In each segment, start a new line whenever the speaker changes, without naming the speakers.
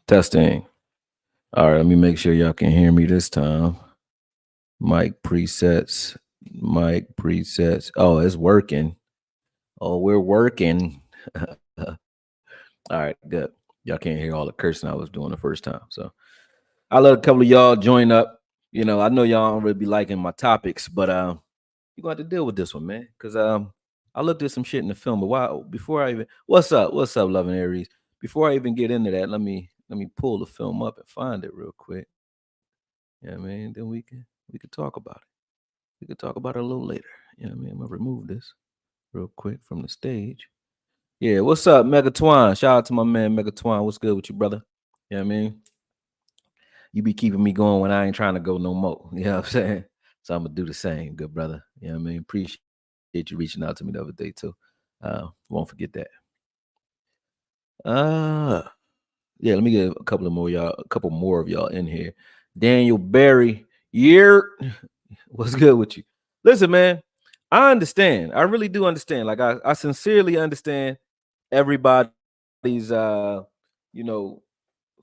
Testing. All right, let me make sure y'all can hear me this time. Mic presets. Mic presets. Oh, it's working. Oh, we're working. All right, good. Y'all can't hear all the cursing I was doing the first time. So I let a couple of y'all join up. I know y'all don't really be liking my topics, but you're gonna have to deal with this one, man. Cause I looked at some shit in the film, but before I even what's up, loving Aries? Before I even get into that, let me pull the film up and find it real quick. Yeah, man. Then we could talk about it. We could talk about it a little later. Yeah, I mean, I'm gonna remove this real quick from the stage. Yeah, what's up, Megatwine? Shout out to my man Megatwine. What's good with you, brother? Yeah, I mean, you be keeping me going when I ain't trying to go no more. You know what I'm saying? So I'm gonna do the same, good brother. Yeah, I mean, appreciate you reaching out to me the other day too. Won't forget that. Uh yeah, let me get a couple more of y'all in here. Daniel Barry, year. What's good with you? Listen, man, I understand. I really do understand. Like I sincerely understand everybody's you know,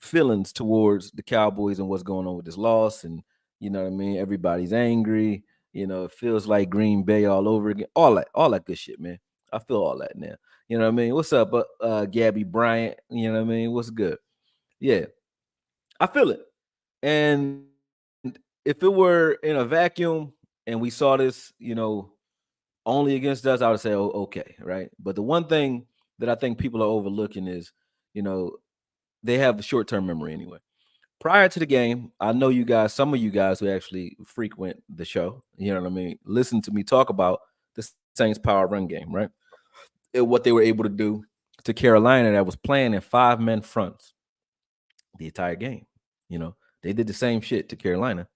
feelings towards the Cowboys and what's going on with this loss. And you know what I mean? Everybody's angry. It feels like Green Bay all over again. All that good shit, man. I feel all that now. You know what I mean? What's up, Gabby Bryant? You know what I mean? What's good? Yeah, I feel it. And if it were in a vacuum and we saw this, only against us, I would say, oh, okay, right? But the one thing that I think people are overlooking is, you know, they have a short term memory anyway. Prior to the game, I know you guys, some of you guys who actually frequent the show, you know what I mean, listen to me talk about the Saints power run game, right? And what they were able to do to Carolina that was playing in 5 men fronts the entire game. They did the same shit to Carolina.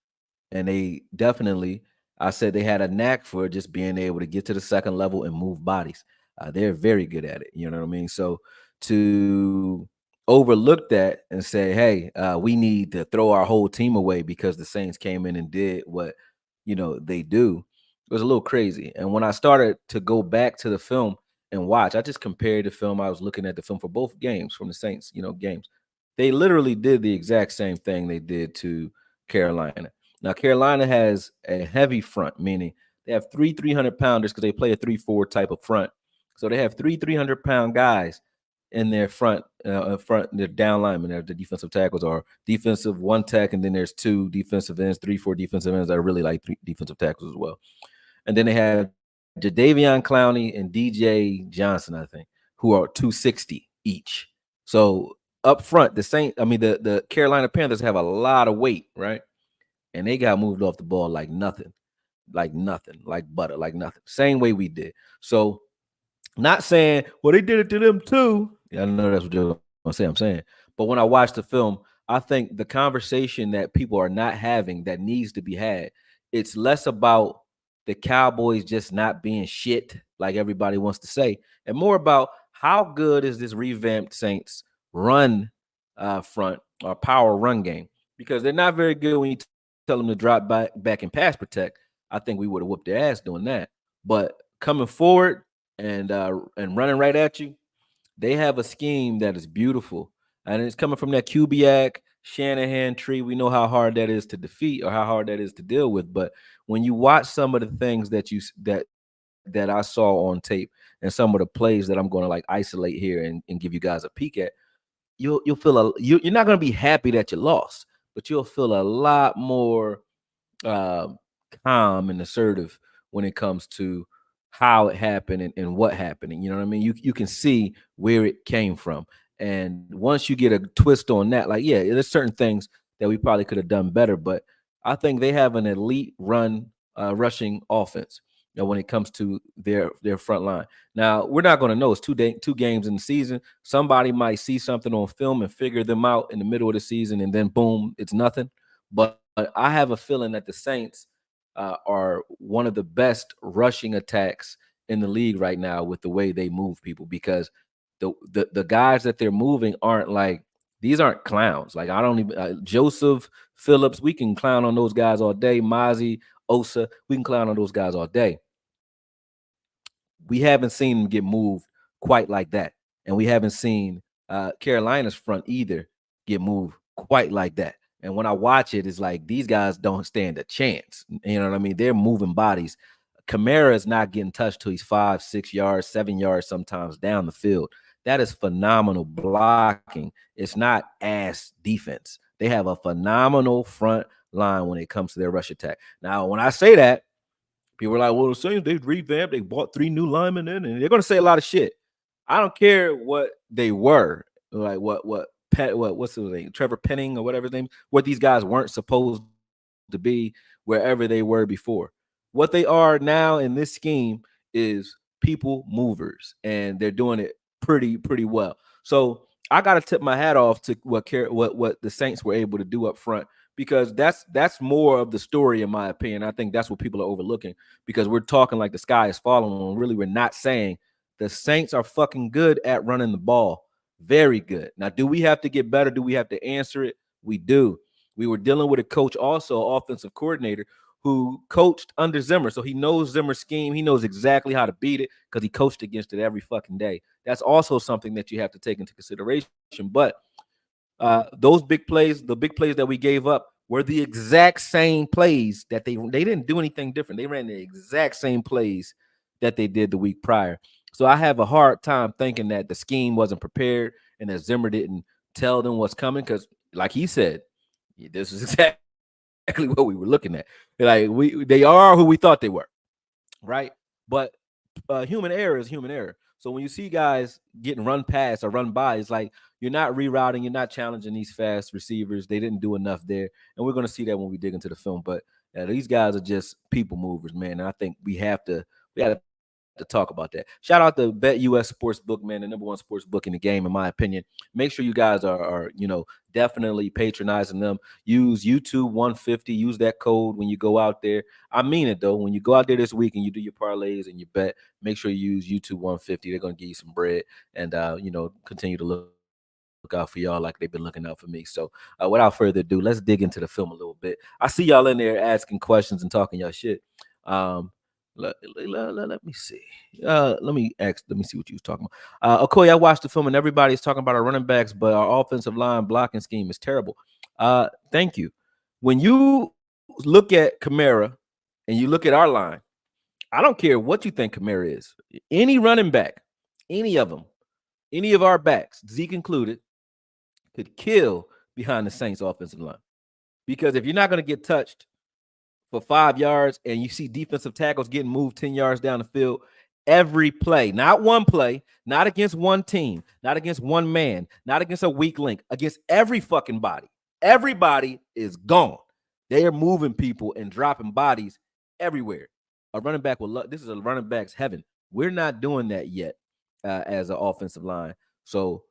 And they definitely, I said they had a knack for just being able to get to the second level and move bodies. They're very good at it. You know what I mean? So to overlook that and say, hey, we need to throw our whole team away because the Saints came in and did what, they do, it was a little crazy. And when I started to go back to the film and watch, I just compared the film. I was looking at the film for both games from the Saints, games. They literally did the exact same thing they did to Carolina. Now, Carolina has a heavy front, meaning they have 300-pounders because they play a 3-4 type of front. So they have 300-pound guys in their front, their down linemen, the defensive tackles are defensive one tech, and then there's two defensive ends, 3-4 defensive ends that are really like three defensive tackles as well. And then they have Jadeveon Clowney and DJ Johnson, I think, who are 260 each. So up front, the Carolina Panthers have a lot of weight, right? And they got moved off the ball like nothing, like butter, like nothing. Same way we did. So, not saying, well, they did it to them too. Yeah, I know that's what you're gonna say. I'm saying, but when I watched the film, I think the conversation that people are not having that needs to be had, it's less about the Cowboys just not being shit like everybody wants to say, and more about how good is this revamped Saints run front or power run game, because they're not very good when you tell them to drop back and pass protect. I think we would have whooped their ass doing that. But coming forward and running right at you, they have a scheme that is beautiful, and it's coming from that Kubiak Shanahan tree. We know how hard that is to defeat or how hard that is to deal with. But when you watch some of the things that I saw on tape and some of the plays that I'm going to like isolate here and give you guys a peek at, you'll feel you're not going to be happy that you lost, but you'll feel a lot more uh, calm and assertive when it comes to how it happened and what happened. And you know what I mean? You can see where it came from. And once you get a twist on that, like, yeah, there's certain things that we probably could have done better, but I think they have an elite rushing offense. When it comes to their front line. Now, we're not going to know. It's two games in the season. Somebody might see something on film and figure them out in the middle of the season, and then boom, it's nothing. But I have a feeling that the Saints are one of the best rushing attacks in the league right now with the way they move people, because the guys that they're moving aren't like, these aren't clowns. Like, I don't even Joseph Phillips, we can clown on those guys all day. Mozzie, Osa, we can clown on those guys all day. We haven't seen them get moved quite like that, and we haven't seen Carolina's front either get moved quite like that. And when I watch it, it's like these guys don't stand a chance. You know what I mean? They're moving bodies. Kamara is not getting touched till he's 5, 6 yards, 7 yards sometimes down the field. That is phenomenal blocking. It's not ass defense. They have a phenomenal front line when it comes to their rush attack. Now, when I say that, people are like, well, the Saints, they've revamped, they bought 3 new linemen in, and they're gonna say a lot of shit. I don't care what they were, like what's his name, Trevor Penning or whatever his name, what these guys weren't supposed to be wherever they were before. What they are now in this scheme is people movers, and they're doing it pretty well. So I got to tip my hat off to what the Saints were able to do up front, because that's more of the story in my opinion. I think that's what people are overlooking, because we're talking like the sky is falling when really we're not saying the Saints are fucking good at running the ball. Very good. Now, do we have to get better? Do we have to answer it? We do. We were dealing with a coach, also offensive coordinator, who coached under Zimmer. So he knows Zimmer's scheme. He knows exactly how to beat it because he coached against it every fucking day. That's also something that you have to take into consideration. But those big plays, the big plays that we gave up, were the exact same plays that they didn't do anything different. They ran the exact same plays that they did the week prior. So I have a hard time thinking that the scheme wasn't prepared and that Zimmer didn't tell them what's coming, because, like he said, this is exactly what we were looking at. Like they are who we thought they were, right? But human error is human error. So when you see guys getting run past or run by, it's like you're not rerouting, you're not challenging these fast receivers. They didn't do enough there, and we're going to see that when we dig into the film. But these guys are just people movers, man. And I think we have to talk about that. Shout out to Bet US Sportsbook, man, the number one sports book in the game, in my opinion. Make sure you guys are definitely patronizing them. Use YouTube 150. Use that code when you go out there. I mean it though. When you go out there this week and you do your parlays and you bet, make sure you use YouTube 150. They're gonna give you some bread, and continue to look out for y'all like they've been looking out for me. So without further ado, let's dig into the film a little bit. I see y'all in there asking questions and talking y'all shit. Let me see. Let me see what you was talking about. Okoye, I watched the film and everybody's talking about our running backs, but our offensive line blocking scheme is terrible. Thank you. When you look at Kamara and you look at our line, I don't care what you think Kamara is. Any running back, any of them, any of our backs, Zeke included, could kill behind the Saints offensive line. Because if you're not going to get touched for 5 yards and you see defensive tackles getting moved 10 yards down the field, every play, not one play, not against one team, not against one man, not against a weak link, against every fucking body. Everybody is gone. They are moving people and dropping bodies everywhere. A running back will this is a running back's heaven. We're not doing that yet as an offensive line. So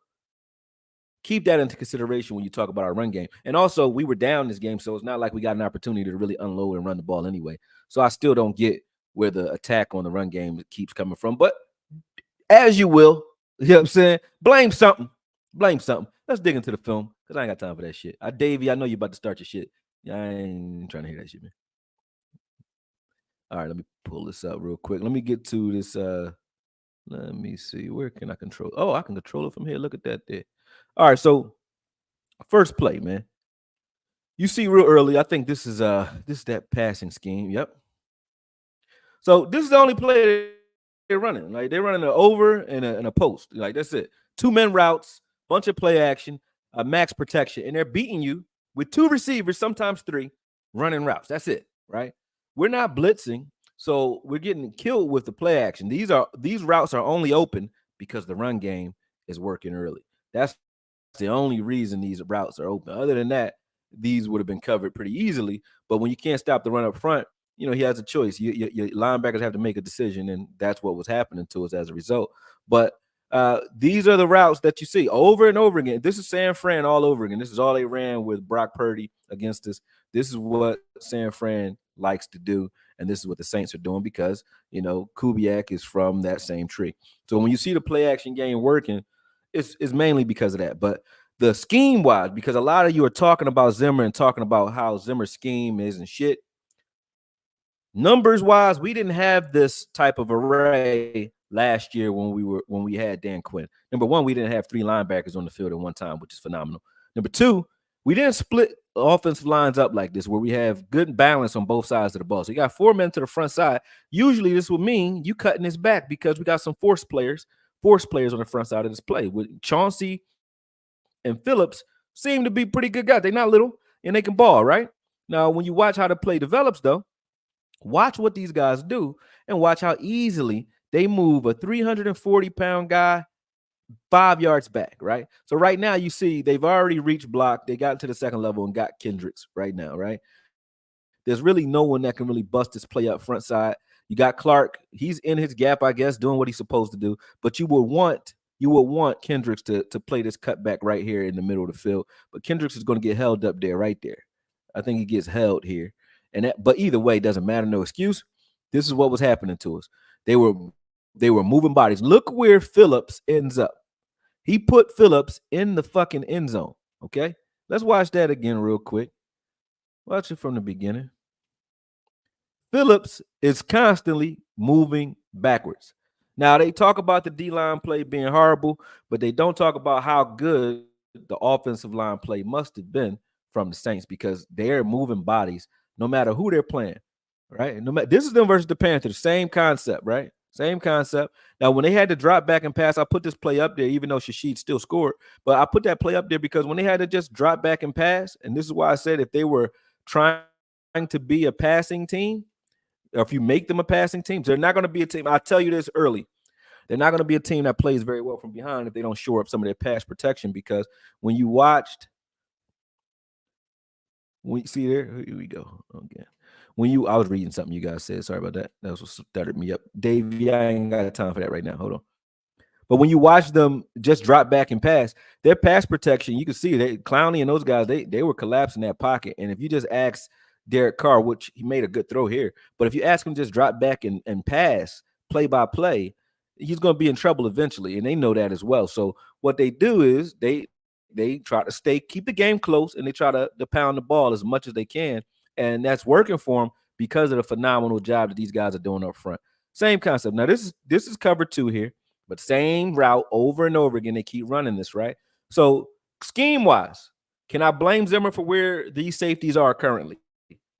keep that into consideration when you talk about our run game. And also, we were down this game, so it's not like we got an opportunity to really unload and run the ball anyway. So I still don't get where the attack on the run game keeps coming from. But as you will, you know what I'm saying? Blame something. Blame something. Let's dig into the film, because I ain't got time for that shit. Davey, I know you about to start your shit. I ain't trying to hear that shit, man. All right, let me pull this up real quick. Let me get to this. Let me see. Where can I control? Oh, I can control it from here. Look at that there. All right, so first play, man. You see real early. I think this is that passing scheme. Yep. So this is the only play they're running. Like they're running an over and a post. Like that's it. 2-man routes, bunch of play action, max protection, and they're beating you with 2 receivers, sometimes 3, running routes. That's it, right? We're not blitzing, so we're getting killed with the play action. These routes are only open because the run game is working early. That's the only reason these routes are open. Other than that, these would have been covered pretty easily. But when you can't stop the run up front, he has a choice. Your linebackers have to make a decision, and that's what was happening to us as a result. But these are the routes that you see over and over again. This is San Fran all over again. This is all they ran with Brock Purdy against us. This is what San Fran likes to do, and this is what the Saints are doing because, Kubiak is from that same tree. So when you see the play action game working, it's mainly because of that. But the scheme-wise, because a lot of you are talking about Zimmer and talking about how Zimmer's scheme isn't shit, numbers-wise, we didn't have this type of array last year when we had Dan Quinn. Number one, we didn't have 3 linebackers on the field at one time, which is phenomenal. Number two, we didn't split offensive lines up like this where we have good balance on both sides of the ball. So you got 4 men to the front side. Usually this would mean you cutting his back because we got some force players on the front side of this play. With Chauncey and Phillips seem to be pretty good guys. They're not little and they can ball, right? Now, when you watch how the play develops, though, watch what these guys do and watch how easily they move a 340-pound guy 5 yards back, right? So right now you see they've already reached block. They got to the second level and got Kendricks right now, right? There's really no one that can really bust this play up front side. You got Clark. He's in his gap, I guess, doing what he's supposed to do. But you would want Kendricks to play this cutback right here in the middle of the field. But Kendricks is going to get held up there, right there. I think he gets held here. But either way, it doesn't matter. No excuse. This is what was happening to us. They were moving bodies. Look where Phillips ends up. He put Phillips in the fucking end zone. Okay. Let's watch that again real quick. Watch it from the beginning. Phillips is constantly moving backwards. Now, they talk about the D-line play being horrible, but they don't talk about how good the offensive line play must have been from the Saints because they're moving bodies no matter who they're playing, right? This is them versus the Panthers. Same concept, right? Same concept. Now, when they had to drop back and pass, I put this play up there, even though Shashid still scored. But I put that play up there because when they had to just drop back and pass, and this is why I said if they were trying to be a passing team, or if you make them a passing team, they're not going to be a team. I'll tell you this early. They're not going to be a team that plays very well from behind if they don't shore up some of their pass protection. Because when you watched, we see there, here we go. Okay. I was reading something you guys said. Sorry about that. That was what started me up. Davey, I ain't got time for that right now. Hold on. But when you watch them just drop back and pass, their pass protection, you can see Clowney and those guys, they were collapsing that pocket. And if you just ask Derek Carr, which he made a good throw here, but if you ask him just drop back and pass play by play, he's going to be in trouble eventually. And they know that as well. So what they do is they try to keep the game close, and they try to pound the ball as much as they can. And that's working for them because of the phenomenal job that these guys are doing up front. Same concept. Now, this is cover 2 here. But same route over and over again. They keep running this, right? So scheme-wise, can I blame Zimmer for where these safeties are currently?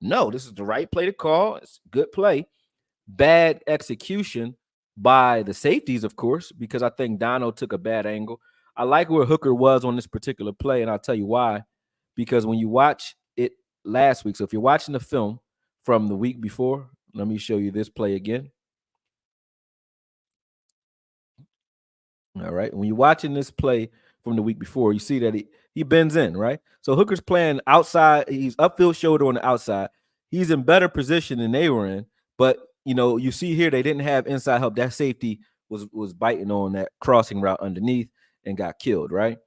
No, this is the right play to call. It's a good play. Bad execution by the safeties, of course, because I think Dono took a bad angle. I like where Hooker was on this particular play, and I'll tell you why. Because when you watch it last week, so if you're watching the film from the week before, let me show you this play again. All right. When you're watching this play from the week before, you see that he bends in, right? So Hooker's playing outside. He's upfield shoulder on the outside. He's in better position than they were in. But, you see here they didn't have inside help. That safety was biting on that crossing route underneath and got killed, right?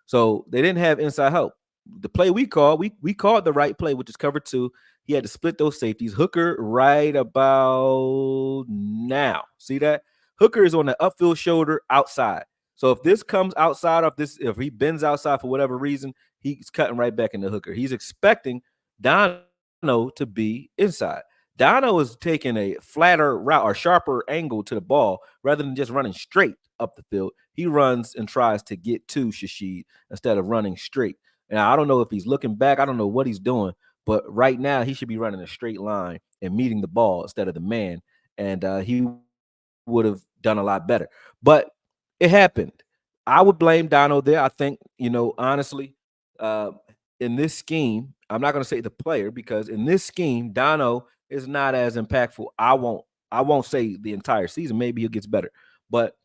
So they didn't have inside help. The play we called, we called the right play, which is cover 2. He had to split those safeties. Hooker right about now. See that? Hooker is on the upfield shoulder outside. So if this comes outside of this, if he bends outside for whatever reason, he's cutting right back into Hooker. He's expecting Dono to be inside. Dono is taking a flatter route or sharper angle to the ball rather than just running straight up the field. He runs and tries to get to Shashid instead of running straight. Now, I don't know if he's looking back. I don't know what he's doing. But right now, he should be running a straight line and meeting the ball instead of the man. And he would have done a lot better. But it happened. I would blame Dono there. I think, honestly, in this scheme, I'm not going to say the player, because in this scheme, Dono is not as impactful. I won't say the entire season. Maybe he gets better. But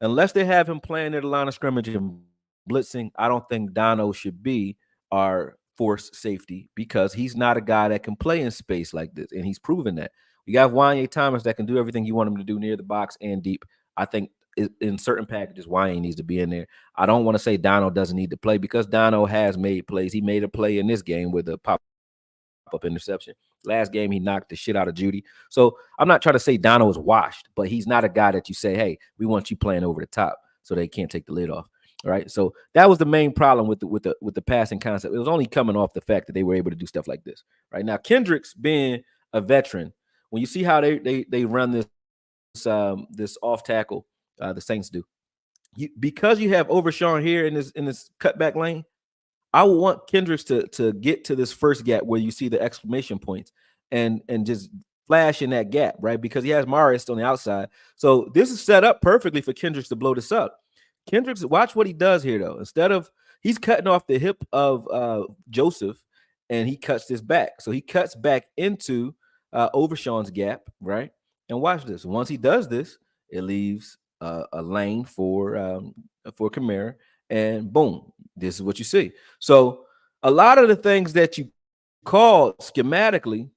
unless they have him playing at the line of scrimmage and blitzing, I don't think Dono should be our force safety, because he's not a guy that can play in space like this, and he's proven that. We got Wanye Thomas that can do everything you want him to do near the box and deep. I think in certain packages, Wanye needs to be in there. I don't want to say Dono doesn't need to play, because Dono has made plays. He made a play in this game with a pop-up interception. Last game, he knocked the shit out of Judy. So I'm not trying to say Dono is washed, but he's not a guy that you say, hey, we want you playing over the top so they can't take the lid off. All right. So that was the main problem with the passing concept. It was only coming off the fact that they were able to do stuff like this. Right now, Kendricks being a veteran, when you see how they run this off tackle, the Saints do, because you have Overshawn here in this cutback lane, I want Kendricks to get to this first gap where you see the exclamation points and just flash in that gap, right? Because he has Morris on the outside. So this is set up perfectly for Kendricks to blow this up. Kendricks, watch what he does here though. Instead of he's cutting off the hip of Joseph and he cuts this back. So he cuts back into Overshawn's gap, right? And watch this. Once he does this, it leaves a lane for Kamara, and boom, this is what you see. So a lot of the things that you called schematically,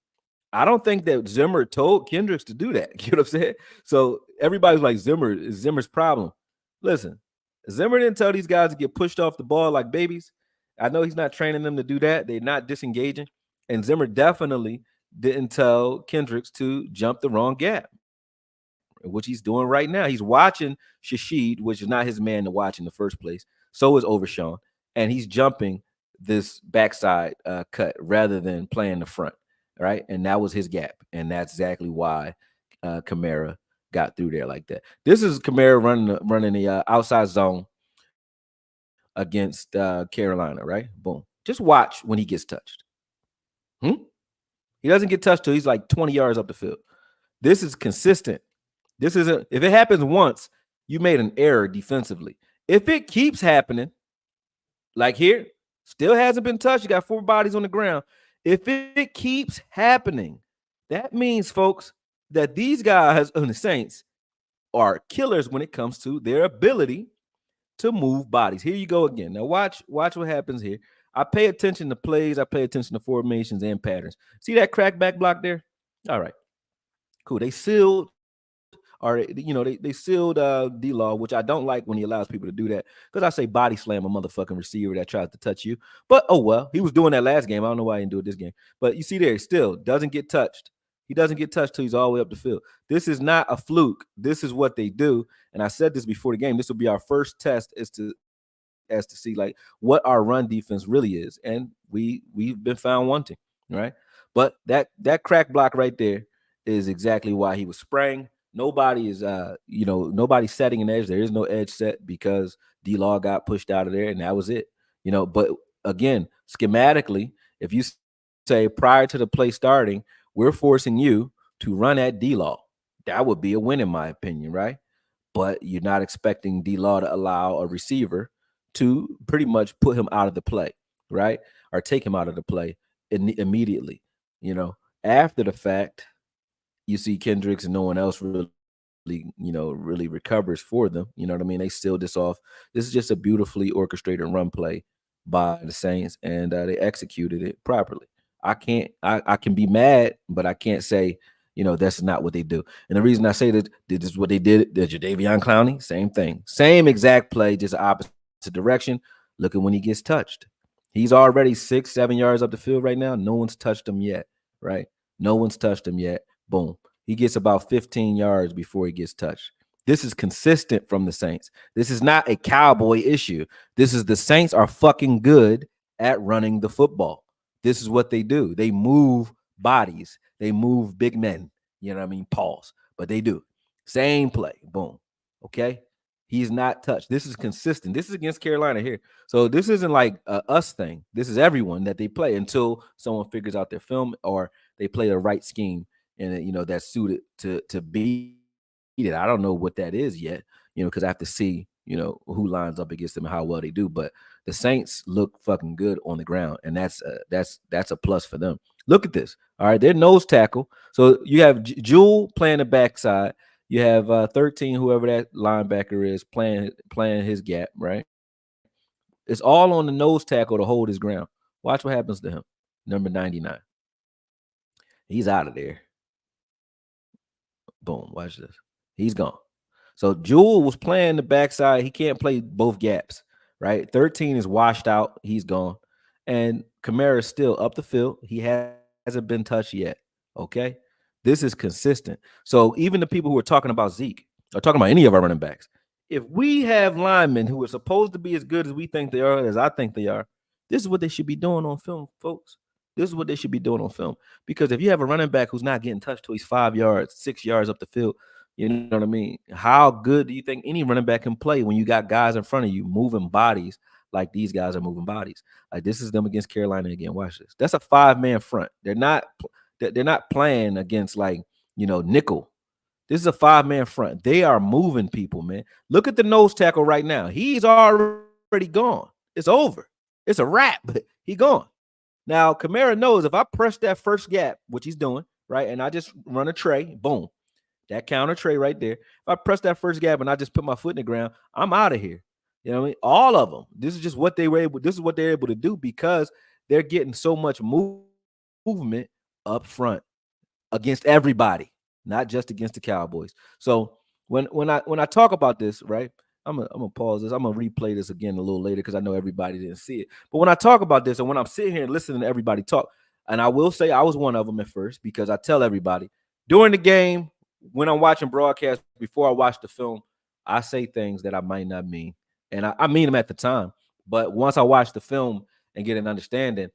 I don't think that Zimmer told Kendricks to do that. You know what I'm saying? So everybody's like, Zimmer is Zimmer's problem. Listen, Zimmer didn't tell these guys to get pushed off the ball like babies. I know he's not training them to do that. They're not disengaging. And Zimmer definitely didn't tell Kendricks to jump the wrong gap, which he's doing right now. He's watching Shashid, which is not his man to watch in the first place. So is Overshawn. And he's jumping this backside cut rather than playing the front, right? And that was his gap. And that's exactly why Kamara got through there like that. This is Kamara running the outside zone against Carolina, right? Boom. Just watch when he gets touched. He doesn't get touched till he's like 20 yards up the field. This is consistent. This isn't, if it happens once, you made an error defensively. If it keeps happening, like here, still hasn't been touched. You got 4 bodies on the ground. If it keeps happening, that means, folks, that these guys on the Saints are killers when it comes to their ability to move bodies. Here you go again. Now watch what happens here. I pay attention to plays. I pay attention to formations and patterns. See that crack back block there? All right, cool. They sealed, or they sealed D-Law, which I don't like when he allows people to do that, because I say body slam a motherfucking receiver that tries to touch you. But oh well, he was doing that last game. I don't know why he didn't do it this game. But you see there, he still doesn't get touched. He doesn't get touched till he's all the way up the field. This is not a fluke. This is what they do. And I said this before the game. This will be our first test as to see like what our run defense really is. And we've been found wanting, right? But that crack block right there is exactly why he was spraying. Nobody is nobody's setting an edge. There is no edge set because D-Law got pushed out of there, and that was it. But again, schematically, if you say prior to the play starting, we're forcing you to run at D-Law, that would be a win in my opinion, right? But you're not expecting D-Law to allow a receiver to pretty much put him out of the play, right? Or take him out of the play immediately. After the fact, you see Kendricks and no one else really recovers for them. You know what I mean? They sealed this off. This is just a beautifully orchestrated run play by the Saints, and they executed it properly. I can be mad, but I can't say, that's not what they do. And the reason I say that this is what they did, the Jadeveon Clowney, same thing. Same exact play, just opposite direction. Look at when he gets touched. He's already 6-7 yards up the field right now. No one's touched him yet, right? No one's touched him yet. Boom. He gets about 15 yards before he gets touched. This is consistent from the Saints. This is not a Cowboy issue. This is the Saints are fucking good at running the football. This is what they do. They move bodies. They move big men. You know what I mean? Pause. But they do. Same play. Boom. Okay? He's not touched. This is consistent. This is against Carolina here. So this isn't like a us thing. This is everyone that they play until someone figures out their film or they play the right scheme and that's suited to beat it. I don't know what that is yet, because I have to see, who lines up against them and how well they do. But the Saints look fucking good on the ground, and that's a plus for them. Look at this. All right, they're nose tackle. So you have Jewel playing the backside. You have 13, whoever that linebacker is, playing his gap, right? It's all on the nose tackle to hold his ground. Watch what happens to him. Number 99. He's out of there. Boom. Watch this. He's gone. So Jewel was playing the backside. He can't play both gaps, right? 13 is washed out. He's gone. And Kamara is still up the field. He hasn't been touched yet. Okay. This is consistent. So even the people who are talking about Zeke or talking about any of our running backs, if we have linemen who are supposed to be as good as we think they are, as I think they are, this is what they should be doing on film, folks. This is what they should be doing on film. Because if you have a running back who's not getting touched till he's 5 yards, 6 yards up the field, You know what I mean? How good do you think any running back can play when you got guys in front of you moving bodies like these guys are moving bodies? Like this is them against Carolina again. Watch this. That's a 5-man front. They're not playing against like, nickel. This is a 5-man front. They are moving people, man. Look at the nose tackle right now. He's already gone. It's over. It's a wrap. He gone. Now, Kamara knows if I press that first gap, which he's doing, right, and I just run a tray, boom, that counter tray right there. If I press that first gap and I just put my foot in the ground, I'm out of here. You know what I mean? All of them. This is just what they were able. This is what they're able to do because they're getting so much movement up front against everybody, not just against the Cowboys. So when I talk about this, right? I'm gonna pause this. I'm gonna replay this again a little later because I know everybody didn't see it. But when I talk about this and when I'm sitting here and listening to everybody talk, and I will say I was one of them at first because I tell everybody during the game when I'm watching broadcast before I watch the film, I say things that I might not mean, and I mean them at the time. But once I watch the film and get an understanding,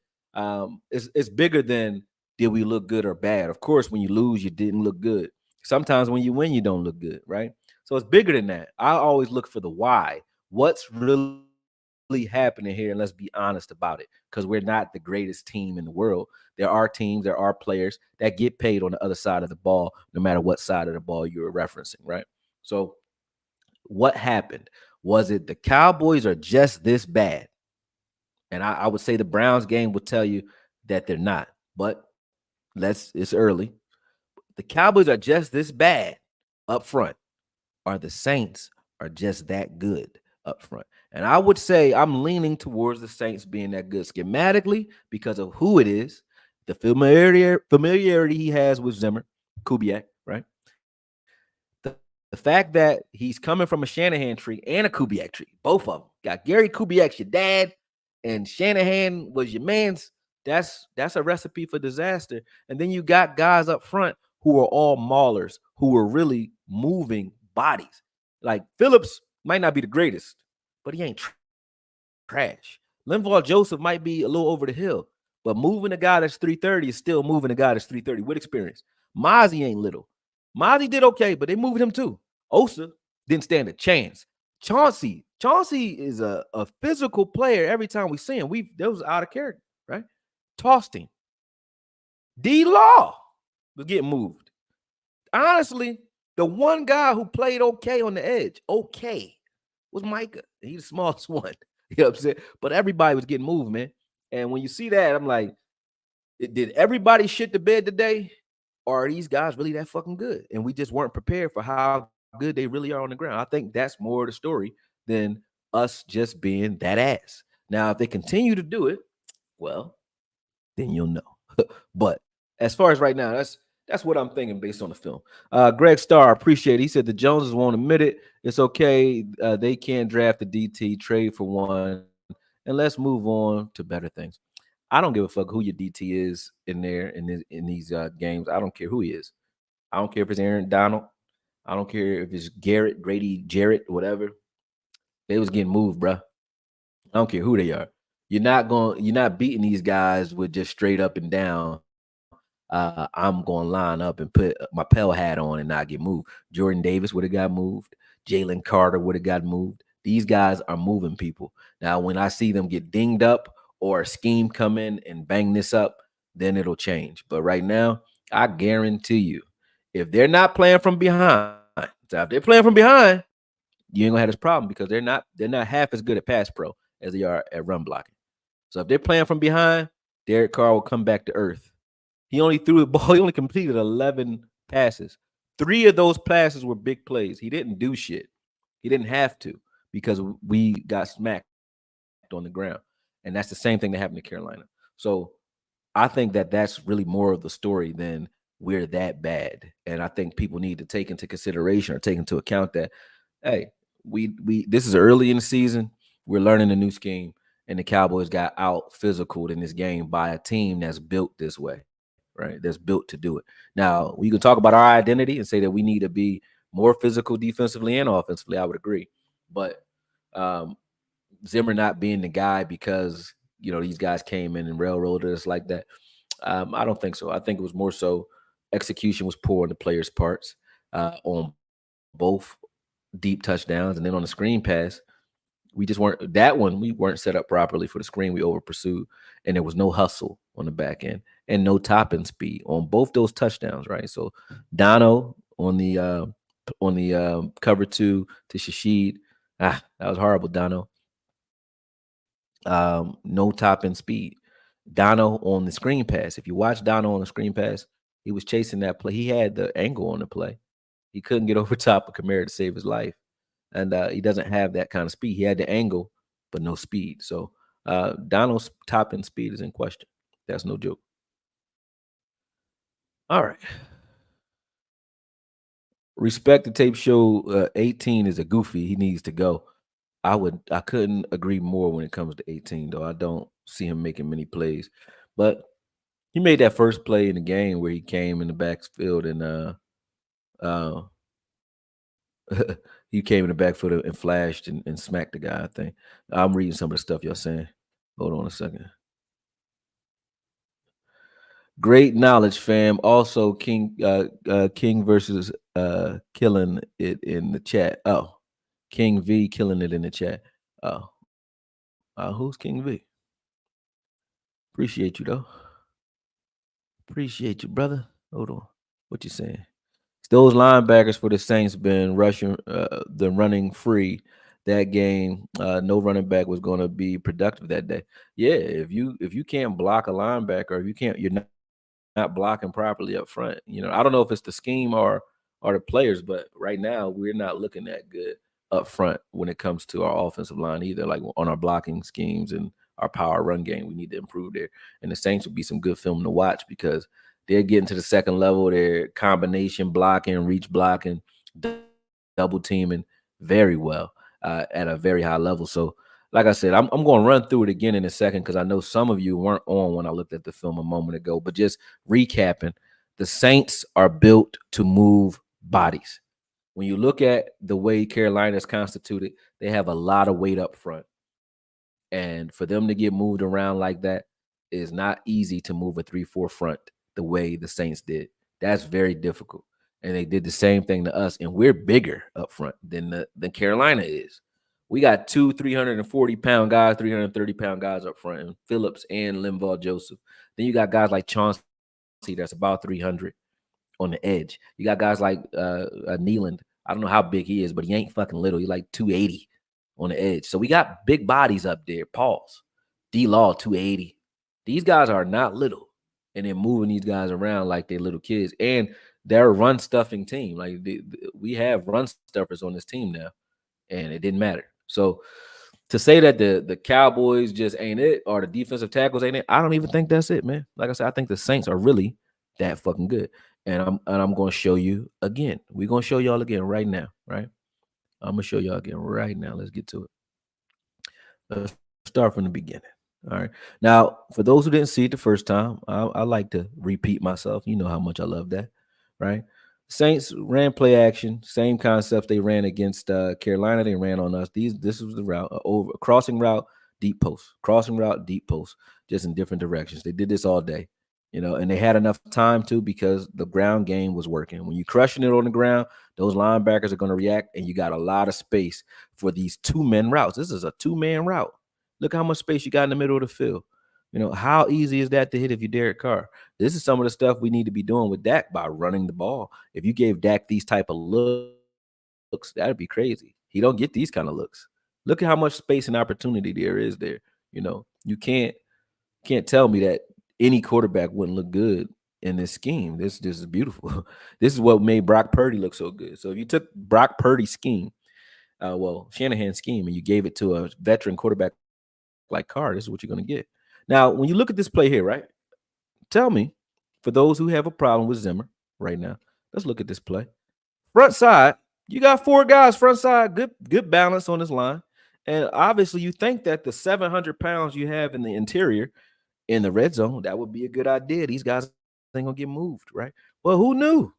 it's bigger than did we look good or bad. Of course, when you lose, you didn't look good. Sometimes when you win, you don't look good, right? So it's bigger than that. I always look for the why. What's really happening here? And let's be honest about it because we're not the greatest team in the world. There are teams, there are players that get paid on the other side of the ball, no matter what side of the ball you're referencing, right? So what happened? Was it the Cowboys are just this bad? And I would say the Browns game would tell you that they're not. But it's early. The Cowboys are just this bad up front, or the Saints are just that good up front. And I would say I'm leaning towards the Saints being that good schematically because of who it is, the familiarity he has with Zimmer, Kubiak, right? The fact that he's coming from a Shanahan tree and a Kubiak tree, both of them. Got Gary Kubiak's your dad, and Shanahan was your man's. That's a recipe for disaster. And then you got guys up front who are all maulers, who are really moving bodies. Like Phillips might not be the greatest, but he ain't trash. Linval Joseph might be a little over the hill, but moving a guy that's 330 is still moving a guy that's 330 with experience. Mozzie ain't little. Mozzie did okay, but they moved him too. Osa didn't stand a chance. Chauncey is a physical player every time we see him. That was out of character, right? Tossed him. D Law was getting moved. Honestly, the one guy who played okay on the edge, was Micah. He's the smallest one. You know what I'm saying? But everybody was getting moved, man. And when you see that, I'm like, did everybody shit the bed today? Or are these guys really that fucking good? And we just weren't prepared for how good they really are on the ground. I think that's more of the story than us just being that ass. Now, if they continue to do it, well, then you'll know. But as far as right now, that's what I'm thinking based on the film. Greg Starr, appreciate it. He said the Joneses won't admit it. It's okay. They can't draft the DT, trade for one, and let's move on to better things. I don't give a fuck who your DT is in there in these games. I don't care who he is. I don't care if it's Aaron Donald. I don't care if it's Garrett, Grady, Jarrett, whatever. They was getting moved, bruh. I don't care who they are. You're not beating these guys with just straight up and down. I'm going to line up and put my Pell hat on and not get moved. Jordan Davis would have got moved. Jalen Carter would have got moved. These guys are moving people. Now, when I see them get dinged up or a scheme come in and bang this up, then it'll change. But right now, I guarantee you, if they're not playing from behind, so if they're playing from behind, you ain't gonna have this problem because they're not half as good at pass pro as they are at run blocking. So if they're playing from behind, Derek Carr will come back to earth. He only threw the ball. He only completed 11 passes. 3 of those passes were big plays. He didn't do shit. He didn't have to because we got smacked on the ground. And that's the same thing that happened to Carolina. So I think that that's really more of the story than we're that bad. And I think people need to take into consideration or take into account that, hey, we this is early in the season. We're learning a new scheme, and the Cowboys got out physical in this game by a team that's built this way, right? That's built to do it. Now, we can talk about our identity and say that we need to be more physical defensively and offensively. I would agree. But um, Zimmer not being the guy because these guys came in and railroaded us like that. I don't think so. I think it was more so execution was poor on the players' parts on both deep touchdowns, and then on the screen pass, we just weren't that one. We weren't set up properly for the screen. We over pursued, and there was no hustle on the back end and no topping speed on both those touchdowns. Right. So Dono on the cover two to Shashid. That was horrible, Dono. No topping speed. Dono on the screen pass. If you watch Dono on the screen pass, he was chasing that play. He had the angle on the play. He couldn't get over top of Kamara to save his life, and he doesn't have that kind of speed. He had the angle, but no speed. So Donald's top end speed is in question. That's no joke. All right. Respect the tape show. 18 is a goofy. He needs to go. I couldn't agree more when it comes to 18, though. I don't see him making many plays, but he made that first play in the game where he came in the backfield and uh he came in the backfield and flashed and smacked the guy. I think I'm reading some of the stuff y'all saying. Hold on a second. Great knowledge, fam. Also, King versus killing it in the chat. Oh, King V killing it in the chat. Oh, who's King V? Appreciate you though. Appreciate you, brother. Hold on. What you saying? Those linebackers for the Saints been rushing, the running free that game. No running back was going to be productive that day. Yeah, if you can't block a linebacker, if you can't, you're not blocking properly up front. I don't know if it's the scheme or the players, but right now we're not looking that good up front when it comes to our offensive line either. Like on our blocking schemes and our power run game, we need to improve there. And the Saints would be some good film to watch because they're getting to the second level. They're combination blocking, reach blocking, double teaming very well at a very high level. So, like I said, I'm going to run through it again in a second because I know some of you weren't on when I looked at the film a moment ago. But just recapping, the Saints are built to move bodies. When you look at the way Carolina is constituted, they have a lot of weight up front. And for them to get moved around like that is not easy to move a 3-4 front the way the Saints did. That's very difficult. And they did the same thing to us. And we're bigger up front than Carolina is. We got two 340-pound guys, 330-pound guys up front, and Phillips and Linval Joseph. Then you got guys like Chauncey that's about 300 on the edge. You got guys like Nealand. I don't know how big he is, but he ain't fucking little. He's like 280 on the edge. So we got big bodies up there. Pause. D-Law, 280. These guys are not little. And they're moving these guys around like they're little kids. And they're a run-stuffing team. Like we have run-stuffers on this team now. And it didn't matter. So to say that the Cowboys just ain't it or the defensive tackles ain't it, I don't even think that's it, man. Like I said, I think the Saints are really that fucking good. And I'm going to show you again. We're going to show y'all again right now, right? I'm going to show y'all again right now. Let's get to it. Let's start from the beginning. All right. Now, for those who didn't see it the first time, I like to repeat myself. You know how much I love that, right? Saints ran play action, same concept they ran against Carolina. They ran on us. This was the route, over crossing route, deep post, crossing route, deep post, just in different directions. They did this all day, and they had enough time to because the ground game was working. When you're crushing it on the ground, those linebackers are going to react, and you got a lot of space for these two-man routes. This is a two-man route. Look how much space you got in the middle of the field. How easy is that to hit if you're Derek Carr? This is some of the stuff we need to be doing with Dak by running the ball. If you gave Dak these type of looks, that'd be crazy. He don't get these kind of looks. Look at how much space and opportunity there is there. You can't tell me that any quarterback wouldn't look good in this scheme. This is beautiful. This is what made Brock Purdy look so good. So if you took Brock Purdy's scheme, Shanahan's scheme, and you gave it to a veteran quarterback like Carr, this is what you're going to get. Now, when you look at this play here, right? Tell me, for those who have a problem with Zimmer right now, let's look at this play. Front side, you got four guys front side, good balance on this line. And obviously, you think that the 700 pounds you have in the interior in the red zone, that would be a good idea. These guys ain't going to get moved, right? Well, who knew?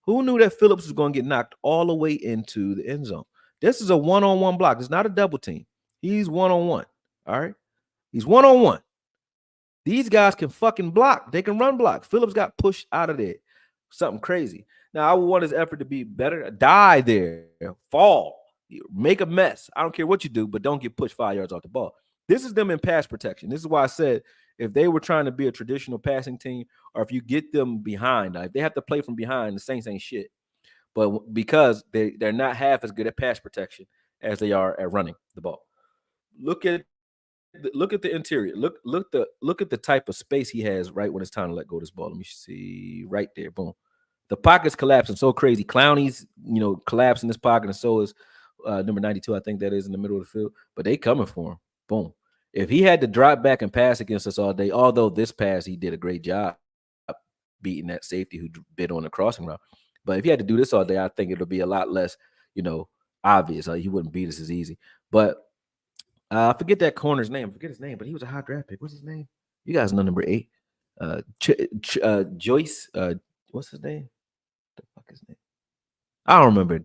Who knew that Phillips was going to get knocked all the way into the end zone? This is a one-on-one block. It's not a double team. He's one-on-one, all right? He's one-on-one. These guys can fucking block. They can run block. Phillips got pushed out of there. Something crazy. Now, I would want his effort to be better. Die there, fall, make a mess. I don't care what you do, but don't get pushed 5 yards off the ball. This is them in pass protection. This is why I said if they were trying to be a traditional passing team, or if you get them behind, if they have to play from behind, the Saints ain't shit. But because they're not half as good at pass protection as they are at running the ball. Look at the interior. Look at the type of space he has right when it's time to let go of this ball. Let me see. Right there. Boom. The pocket's collapsing so crazy. Clowney's, collapsing this pocket, and so is number 92, I think that is in the middle of the field. But they coming for him. Boom. If he had to drop back and pass against us all day, although this pass he did a great job beating that safety who bit on the crossing route. But if he had to do this all day, I think it'll be a lot less, obvious. He wouldn't beat us as easy. But I forget that corner's name. I forget his name, but he was a high draft pick. What's his name? You guys know number 8. Joyce. What's his name? The fuck his name? I don't remember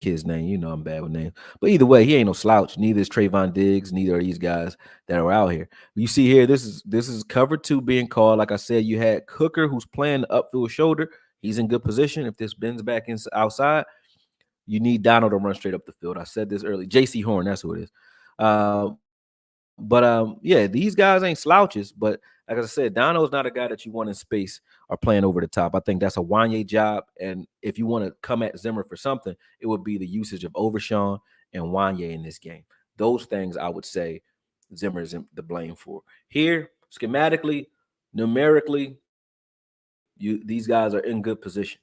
kid's name. I'm bad with names. But either way, he ain't no slouch. Neither is Trayvon Diggs. Neither are these guys that are out here. You see here, this is cover 2 being called. Like I said, you had Cooker who's playing the upfield shoulder. He's in good position. If this bends back outside, you need Donald to run straight up the field. I said this early. J.C. Horn, that's who it is. Yeah, these guys ain't slouches. But like I said, Donald's not a guy that you want in space or playing over the top. I think that's a Wanye job. And if you want to come at Zimmer for something, it would be the usage of Overshawn and Wanye in this game. Those things I would say Zimmer is the blame for. Here, schematically, numerically, these guys are in good position.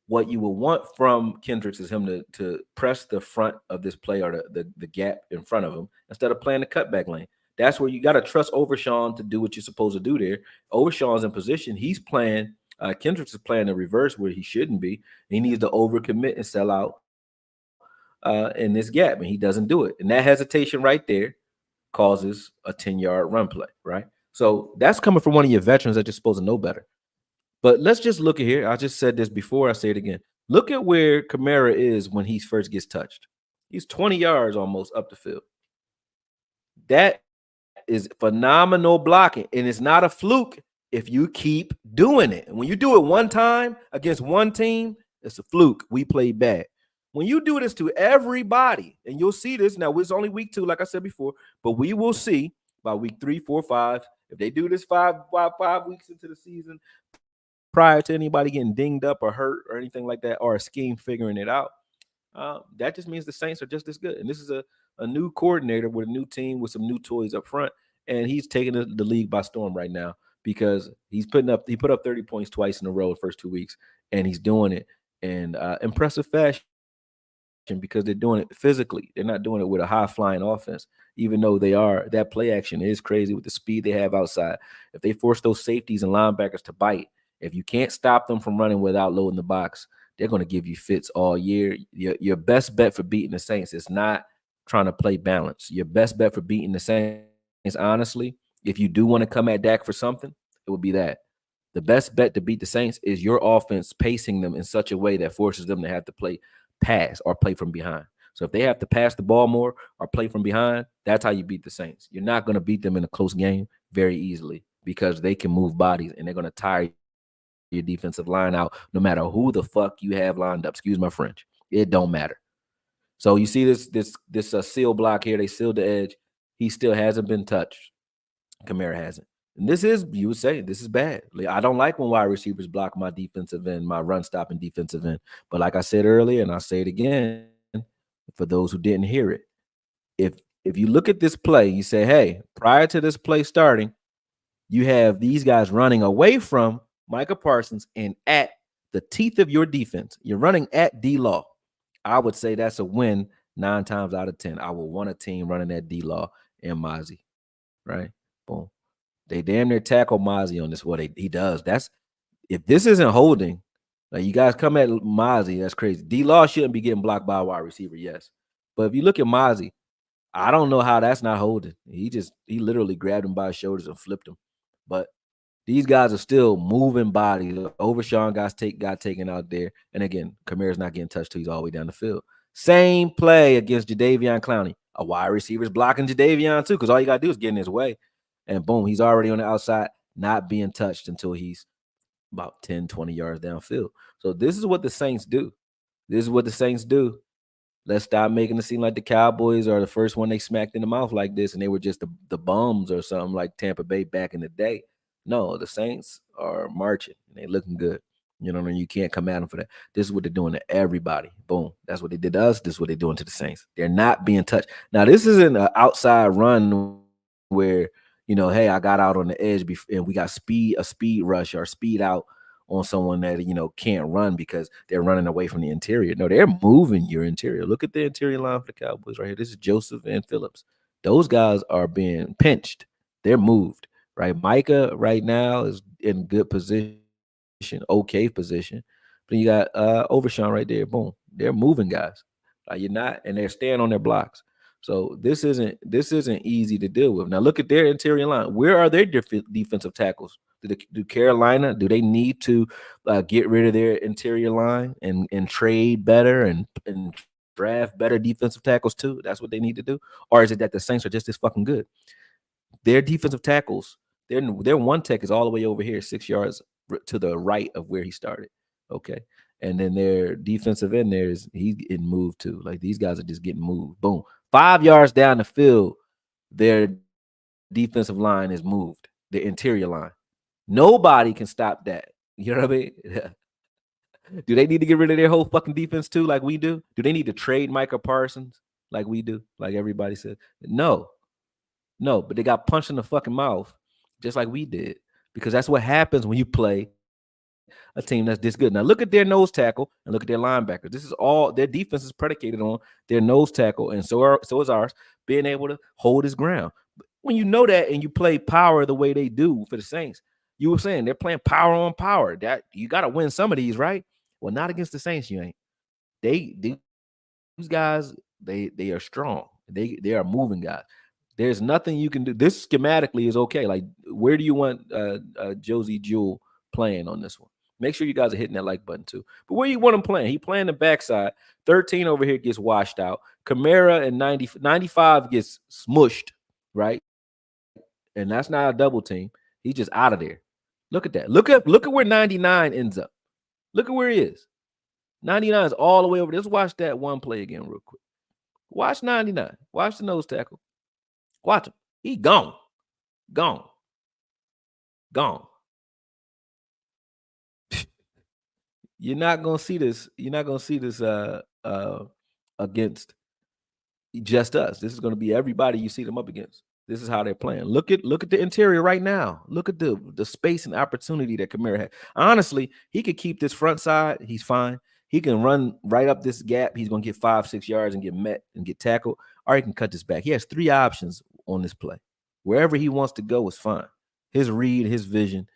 What you will want from Kendricks is him to press the front of this play or the gap in front of him instead of playing the cutback lane. That's where you got to trust Overshawn to do what you're supposed to do there. Overshawn's in position. He's playing. Kendricks is playing the reverse where he shouldn't be. He needs to overcommit and sell out in this gap, and he doesn't do it. And that hesitation right there causes a 10-yard run play, right? So that's coming from one of your veterans that you're supposed to know better. But let's just look at here. I just said this before. I say it again. Look at where Kamara is when he first gets touched. He's 20 yards almost up the field. That is phenomenal blocking, and it's not a fluke if you keep doing it. And when you do it one time against one team, it's a fluke. We played bad. When you do this to everybody, and you'll see this now, it's only week 2, like I said before, but we will see by week 3, 4, 5. If they do this five weeks into the season, prior to anybody getting dinged up or hurt or anything like that, or a scheme figuring it out, that just means the Saints are just as good. And this is a new coordinator with a new team with some new toys up front, and he's taking the league by storm right now because he put up 30 points twice in a row the first 2 weeks, and he's doing it in impressive fashion because they're doing it physically. They're not doing it with a high-flying offense, even though they are. That play action is crazy with the speed they have outside. If they force those safeties and linebackers to bite, if you can't stop them from running without loading the box, they're going to give you fits all year. Your best bet for beating the Saints is not trying to play balance. Your best bet for beating the Saints, honestly, if you do want to come at Dak for something, it would be that. The best bet to beat the Saints is your offense pacing them in such a way that forces them to have to play pass or play from behind. So if they have to pass the ball more or play from behind, that's how you beat the Saints. You're not going to beat them in a close game very easily because they can move bodies and they're going to tire your defensive line out no matter who the fuck you have lined up. Excuse my French. It don't matter. So you see this seal block here. They sealed the edge. He still hasn't been touched. Kamara hasn't. And this is, you would say, this is bad. I don't like when wide receivers block my defensive end, my run stopping defensive end. But like I said earlier, and I'll say it again for those who didn't hear it, if you look at this play, you say, hey, prior to this play starting, you have these guys running away from Micah Parsons and at the teeth of your defense. You're running at D-Law. I would say that's a win 9 times out of 10. I would want a team running at D-Law and Mozzie, right? Boom. They damn near tackle Mozzie on this. What he does. That's if this isn't holding, like you guys come at Mozzie, that's crazy. D-Law shouldn't be getting blocked by a wide receiver, yes. But if you look at Mozzie, I don't know how that's not holding. He literally grabbed him by his shoulders and flipped him. But these guys are still moving bodies. Overshawn got taken out there. And again, Kamara's not getting touched till he's all the way down the field. Same play against Jadeveon Clowney. A wide receiver's blocking Jadeveon too, because all you got to do is get in his way. And boom, he's already on the outside, not being touched until he's about 10, 20 yards downfield. So this is what the Saints do. This is what the Saints do. Let's stop making it seem like the Cowboys are the first one they smacked in the mouth like this, and they were just the bums or something like Tampa Bay back in the day. No, the Saints are marching and they looking good. You know what I mean? You can't come at them for that. This is what they're doing to everybody. Boom. That's what they did to us. This is what they're doing to the Saints. They're not being touched. Now, this isn't an outside run where, hey, I got out on the edge and we got a speed rush or speed out on someone that can't run because they're running away from the interior. No, they're moving your interior. Look at the interior line for the Cowboys right here. This is Joseph and Phillips. Those guys are being pinched. They're moved, right? Micah right now is in good position, okay position. But you got Overshawn right there. Boom. They're moving guys. You're not, and they're staying on their blocks. So this isn't easy to deal with. Now look at their interior line. Where are their defensive tackles? Do Carolina, do they need to get rid of their interior line and trade better and draft better defensive tackles too? That's what they need to do. Or is it that the Saints are just as fucking good? Their defensive tackles, their one tech is all the way over here, 6 yards to the right of where he started. Okay. And then their defensive end there he's getting moved too. Like these guys are just getting moved. Boom. 5 yards down the field, their defensive line is moved, the interior line. Nobody can stop that. You know what I mean? Do they need to get rid of their whole fucking defense too, like we do? Do they need to trade Micah Parsons like we do, like everybody said? No, no, but they got punched in the fucking mouth just like we did, because that's what happens when you play a team that's this good. Now look at their nose tackle and look at their linebackers. This is all their defense is predicated on their nose tackle, and so is ours, being able to hold his ground. When you know that and you play power the way they do for the Saints, you were saying they're playing power on power. That you got to win some of these, right? Well, not against the Saints, you ain't. These guys, they are strong. They are moving guys. There's nothing you can do. This schematically is okay. Like, where do you want Josie Jewell playing on this one? Make sure you guys are hitting that like button too. But where you want him playing? He playing the backside. 13 over here gets washed out. Kamara and 95 gets smushed, right? And that's not a double team. He's just out of there. Look at that. Look at where 99 ends up. Look at where he is. 99 is all the way over. Let's watch that one play again real quick. Watch 99. Watch the nose tackle. Watch him. He gone. Gone. Gone. You're not gonna see this. You're not gonna see this against just us. This is gonna be everybody you see them up against. This is how they're playing. Look at the interior right now. Look at the space and opportunity that Kamara had. Honestly, he could keep this front side. He's fine. He can run right up this gap. He's gonna get 5-6 yards and get met and get tackled, or he can cut this back. He has 3 options on this play. Wherever he wants to go is fine. His read, his vision,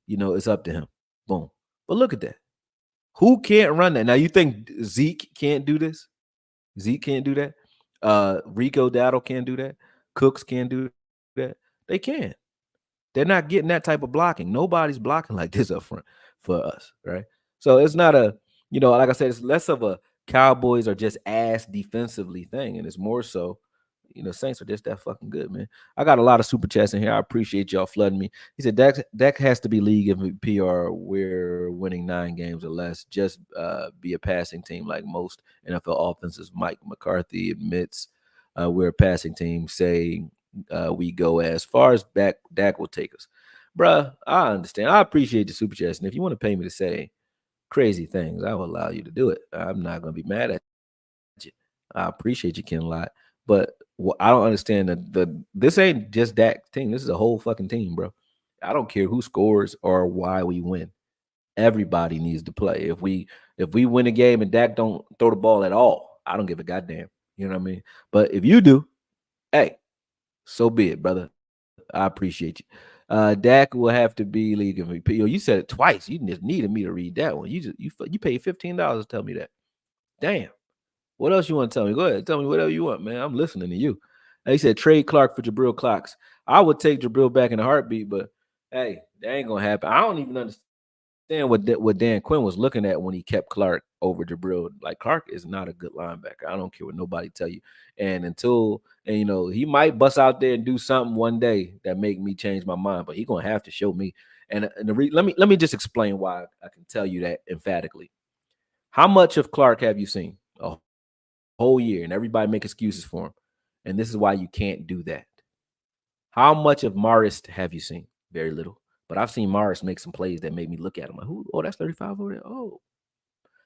it's up to him. Boom. But look at that. Who can't run that? Now you think Zeke can't do this? Zeke can't do that. Rico Dowdle can't do that. Cooks can't do that. They can. They're not getting that type of blocking. Nobody's blocking like this up front for us, right? So it's not like I said, it's less of a Cowboys are just ass defensively thing, and it's more so, Saints are just that fucking good, man. I got a lot of super chats in here. I appreciate y'all flooding me. He said Dak has to be league MVP or we're winning 9 games or less. Just be a passing team like most NFL offenses. Mike McCarthy admits we're a passing team. Say we go as far as Dak will take us. Bruh, I understand. I appreciate the super chats. And if you want to pay me to say crazy things, I will allow you to do it. I'm not going to be mad at you. I appreciate you, Ken a lot. But I don't understand this ain't just Dak team. This is a whole fucking team, bro. I don't care who scores or why we win. Everybody needs to play. If we win a game and Dak don't throw the ball at all, I don't give a goddamn. You know what I mean? But if you do, hey, so be it, brother. I appreciate you. Dak will have to be league MVP. You said it twice. You just needed me to read that one. You paid $15 to tell me that. Damn. What else you want to tell me? Go ahead. Tell me whatever you want, man. I'm listening to you. He said trade Clark for Jabril Cox. I would take Jabril back in a heartbeat, but hey, that ain't gonna happen. I don't even understand what Dan Quinn was looking at when he kept Clark over Jabril. Like, Clark is not a good linebacker. I don't care what nobody tell you. And he might bust out there and do something one day that make me change my mind, but he gonna have to show me. And let me just explain why I can tell you that emphatically. How much of Clark have you seen? A whole year, and everybody make excuses for him. And this is why you can't do that. How much of Morris have you seen? Very little. But I've seen Morris make some plays that made me look at him like, who? Oh, that's 35 over there. Oh.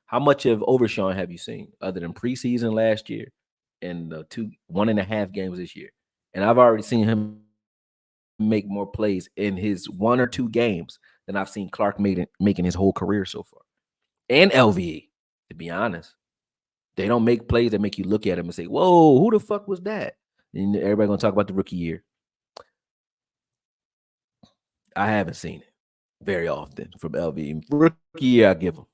How much of Overshawn have you seen other than preseason last year and the 1.5 games this year? And I've already seen him make more plays in his 1 or 2 games than I've seen Clark making his whole career so far. And LVE, to be honest. They don't make plays that make you look at him and say, whoa, who the fuck was that? And everybody gonna talk about the rookie year. I haven't seen it very often from LVE. Rookie year, I give him.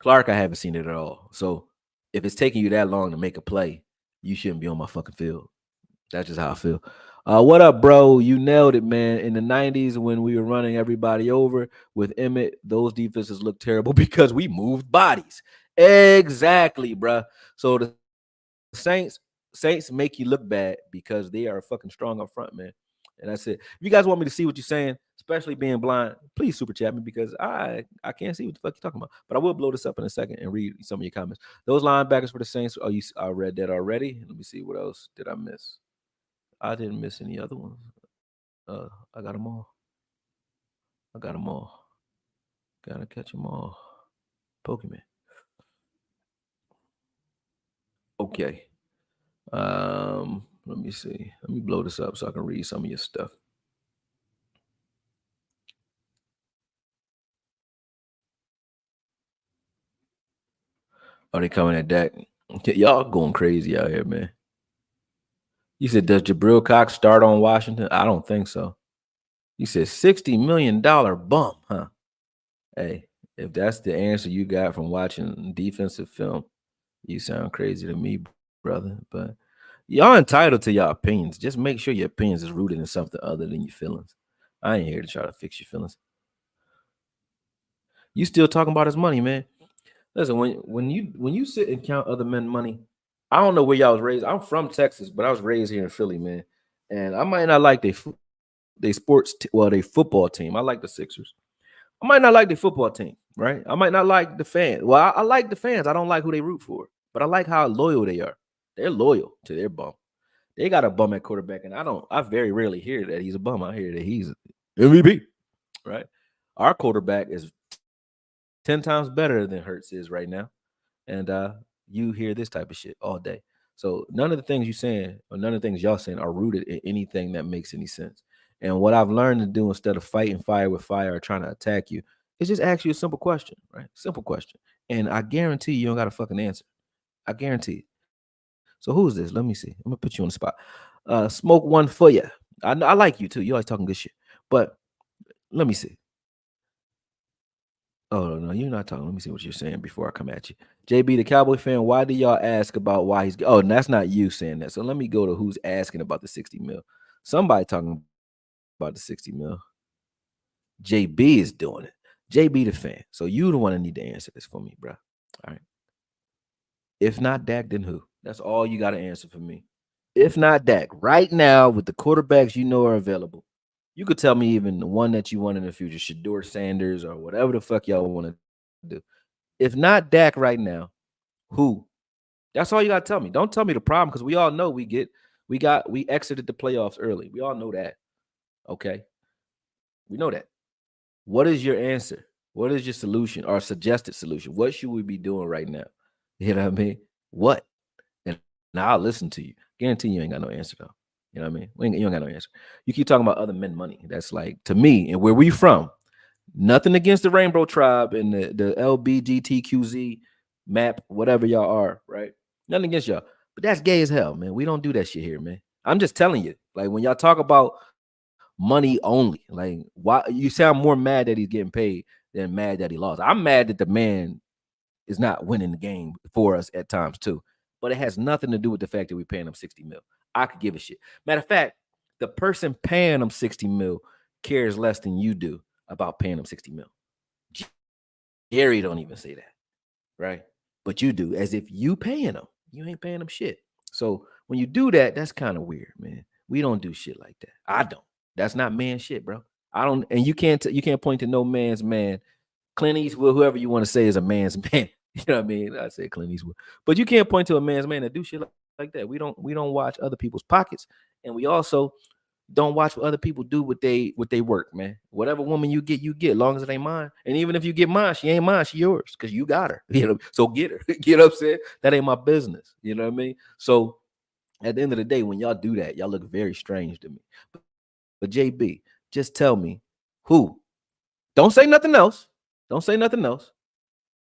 Clark, I haven't seen it at all. So if it's taking you that long to make a play, you shouldn't be on my fucking field. That's just how I feel. What up, bro? You nailed it, man. In the 90s, when we were running everybody over with Emmett, those defenses looked terrible because we moved bodies. Exactly, bro. So the Saints make you look bad because they are fucking strong up front, man. And that's it. If you guys want me to see what you're saying, especially being blind, please super chat me because I can't see what the fuck you're talking about. But I will blow this up in a second and read some of your comments. Those linebackers for the Saints. Oh, I read that already. Let me see what else did I miss. I didn't miss any other ones. I got them all. I got them all. Gotta catch them all. Pokemon. Okay. Let me see. Let me blow this up so I can read some of your stuff. Are they coming at Dak? Okay, y'all going crazy out here, man. You said, does Jabril Cox start on Washington? I don't think so. You said $60 million bump, huh? Hey, if that's the answer you got from watching defensive film, you sound crazy to me, brother. But y'all entitled to your opinions. Just make sure your opinions is rooted in something other than your feelings. I ain't here to try to fix your feelings. You still talking about his money, man. Listen, when you sit and count other men's money, I don't know where y'all was raised. I'm from Texas, but I was raised here in Philly, man. And I might not like they football team. I like the Sixers. I might not like the football team, right? I might not like the fans. Well, I like the fans. I don't like who they root for, but I like how loyal they are. They're loyal to their bum. They got a bum at quarterback, and I very rarely hear that he's a bum. I hear that he's MVP, right? Our quarterback is 10 times better than Hurts is right now. And you hear this type of shit all day. So none of the things you're saying or none of the things y'all saying are rooted in anything that makes any sense. And what I've learned to do instead of fighting fire with fire or trying to attack you is just ask you a simple question, right? Simple question. And I guarantee you don't got a fucking answer. I guarantee it. So who's this? Let me see. I'm gonna put you on the spot. Smoke one for you. I like you too. You always talking good shit. But let me see. Oh no, you're not talking. Let me see what you're saying before I come at you. JB, the Cowboy fan, why do y'all ask about why he's oh, and that's not you saying that. So let me go to who's asking about the 60 mil. Somebody talking about the 60 mil. JB is doing it. JB the fan. So you the one that need to answer this for me, bro. All right. If not Dak, then who? That's all you got to answer for me. If not Dak, right now with the quarterbacks you know are available, you could tell me even the one that you want in the future, Shador Sanders or whatever the fuck y'all want to do. If not Dak right now, who? That's all you gotta tell me. Don't tell me the problem because we all know we exited the playoffs early. We all know that. Okay. We know that. What is your answer? What is your solution or suggested solution? What should we be doing right now? You know what I mean? What? And now I'll listen to you. Guarantee you ain't got no answer though. You know what I mean? You ain't got no answer. You keep talking about other men money. That's like to me, and where we from, nothing against the Rainbow Tribe and the LBGTQZ map, whatever y'all are, right? Nothing against y'all. But that's gay as hell, man. We don't do that shit here, man. I'm just telling you. Like when y'all talk about money only, like why you sound more mad that he's getting paid than mad that he lost. I'm mad that the man is not winning the game for us at times too. But it has nothing to do with the fact that we're paying him 60 mil. I could give a shit. Matter of fact, the person paying him 60 mil cares less than you do about paying him 60 mil. Gary don't even say that, right? But you do, as if you paying him. You ain't paying him shit. So when you do that, that's kind of weird, man. We don't do shit like that. I don't. That's not man shit, bro. I don't, and you can't point to no man's man. Clint Eastwood, whoever you want to say is a man's man. You know what I mean? I said Clint Eastwood, but you can't point to a man's man that do shit like that. We don't watch other people's pockets, and we also don't watch what other people do with they work, man. Whatever woman you get, you get, long as it ain't mine. And even if you get mine, she ain't mine, she yours because you got her. You know, so get her. You know what I'm saying? That ain't my business. You know what I mean? So at the end of the day, when y'all do that, y'all look very strange to me. But JB, just tell me who. Don't say nothing else. Don't say nothing else.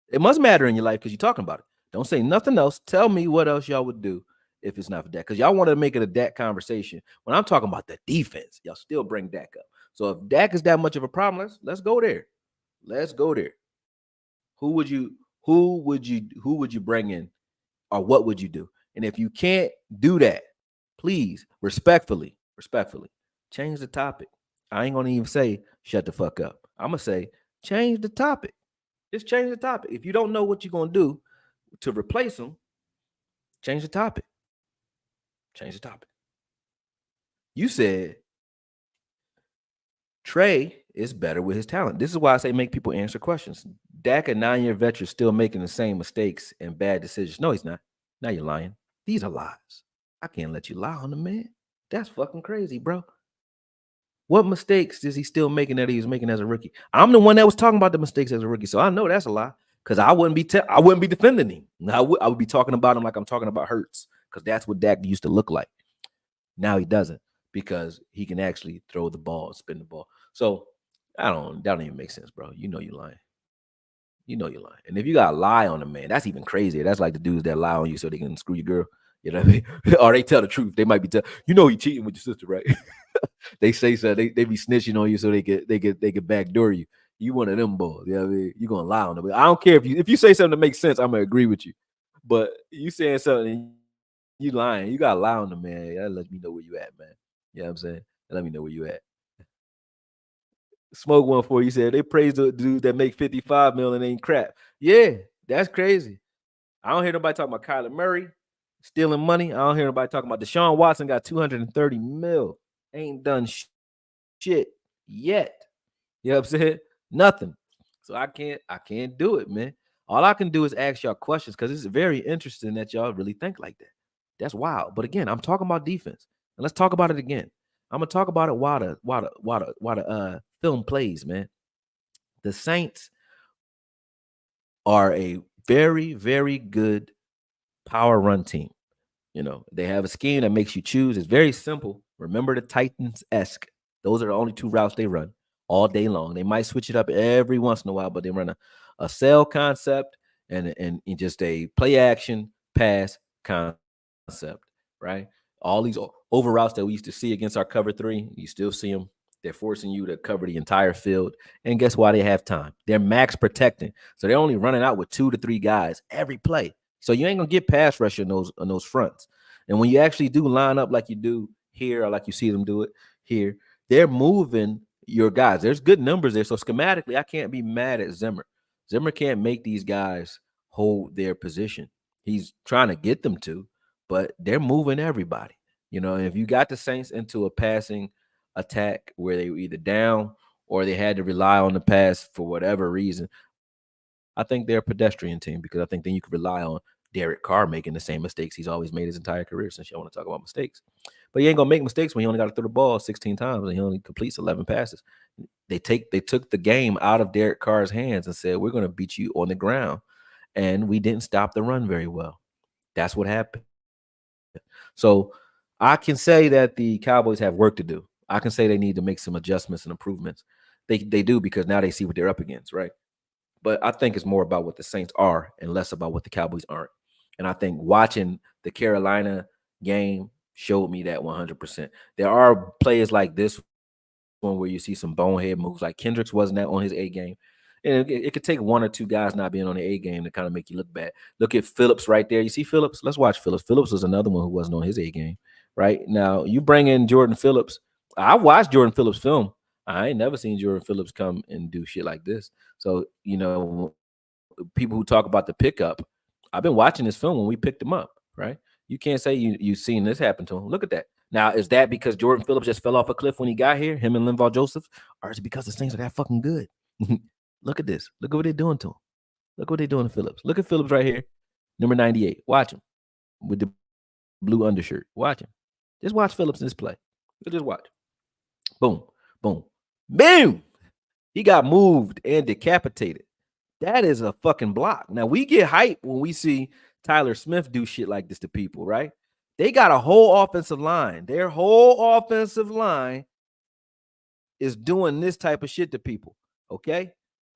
It must matter in your life because you're talking about it. Don't say nothing else. Tell me what else y'all would do if it's not for Dak. Because y'all want to make it a Dak conversation. When I'm talking about the defense, y'all still bring Dak up. So if Dak is that much of a problem, let's go there. Let's go there. Who would you who would you bring in, or what would you do? And if you can't do that, please respectfully change the topic. I ain't gonna even say shut the fuck up. I'm gonna say change the topic. Just change the topic. If you don't know what you're gonna do to replace them, change the topic. Change the topic. You said Trey is better with his talent. This is why I say make people answer questions. Dak, a 9-year veteran, still making the same mistakes and bad decisions. No, he's not. Now you're lying. These are lies. I can't let you lie on the man. That's fucking crazy, bro. What mistakes is he still making that he was making as a rookie? I'm the one that was talking about the mistakes as a rookie, so I know that's a lie. Because I wouldn't be defending him. I would be talking about him like I'm talking about Hurts, because that's what Dak used to look like. Now he doesn't, because he can actually throw the ball and spin the ball. So that don't even make sense, bro. You know you're lying. You know you're lying. And if you got to lie on a man, that's even crazier. That's like the dudes that lie on you so they can screw your girl. You know what I mean? Or they tell the truth. They might be you cheating with your sister, right? They say so. They be snitching on you so they get backdoor you. You one of them boys. You know what I mean? You gonna lie on them. I don't care if you say something that makes sense, I'm gonna agree with you. But you saying something and you lying, you gotta lie on them, man. That let me know where you at, man. You know what I'm saying? Let me know where you at. Smoke one for you said they praise the dude that make 55 million ain't crap. Yeah, that's crazy. I don't hear nobody talking about Kyler Murray stealing money. I don't hear nobody talking about Deshaun Watson got 230 mil. Ain't done shit yet. You know what I'm saying? Nothing. So I can't do it, man. All I can do is ask y'all questions because it's very interesting that y'all really think like that. That's wild. But again, I'm talking about defense. And let's talk about it again. I'm gonna talk about it while the film plays, man. The Saints are a very, very good power run team. You know, they have a scheme that makes you choose. It's very simple. Remember the Titans-esque. Those are the only two routes they run all day long. They might switch it up every once in a while, but they run a sell concept and just a play action pass concept, right? All these over routes that we used to see against our cover three, you still see them. They're forcing you to cover the entire field. And guess why? They have time. They're max protecting. So they're only running out with 2 to 3 guys every play. So you ain't gonna get pass rush on those fronts. And when you actually do line up like you do here, or like you see them do it here, they're moving your guys. There's good numbers there. So schematically, I can't be mad at Zimmer. Zimmer can't make these guys hold their position. He's trying to get them to, but they're moving everybody. You know, and if you got the Saints into a passing attack where they were either down or they had to rely on the pass for whatever reason, I think they're a pedestrian team, because I think then you could rely on Derek Carr making the same mistakes he's always made his entire career, since you want to talk about mistakes. But he ain't gonna make mistakes when he only got to throw the ball 16 times and he only completes 11 passes. They took the game out of Derek Carr's hands and said, we're gonna beat you on the ground. And we didn't stop the run very well. That's what happened. So I can say that the Cowboys have work to do. I can say they need to make some adjustments and improvements. They do, because now they see what they're up against, right? But I think it's more about what the Saints are and less about what the Cowboys aren't. And I think watching the Carolina game showed me that 100%. There are players like this one where you see some bonehead moves, like Kendricks wasn't that on his A game. And it could take 1 or 2 guys not being on the A game to kind of make you look bad. Look at Phillips right there. You see Phillips? Let's watch Phillips. Phillips was another one who wasn't on his A game. Right now, you bring in Jordan Phillips. I watched Jordan Phillips film. I ain't never seen Jordan Phillips come and do shit like this. So, people who talk about the pickup, I've been watching this film when we picked him up, right? You can't say you've seen this happen to him. Look at that. Now, is that because Jordan Phillips just fell off a cliff when he got here, him and Linval Joseph, or is it because the Saints are that fucking good? Look at this. Look at what they're doing to him. Look what they doing to Phillips. Look at Phillips right here, number 98. Watch him with the blue undershirt. Watch him. Just watch Phillips in this play. Just watch. Boom, boom, boom. He got moved and decapitated. That is a fucking block. Now, we get hype when we see Tyler Smith do shit like this to people, right? They got a whole offensive line. Their whole offensive line is doing this type of shit to people, okay?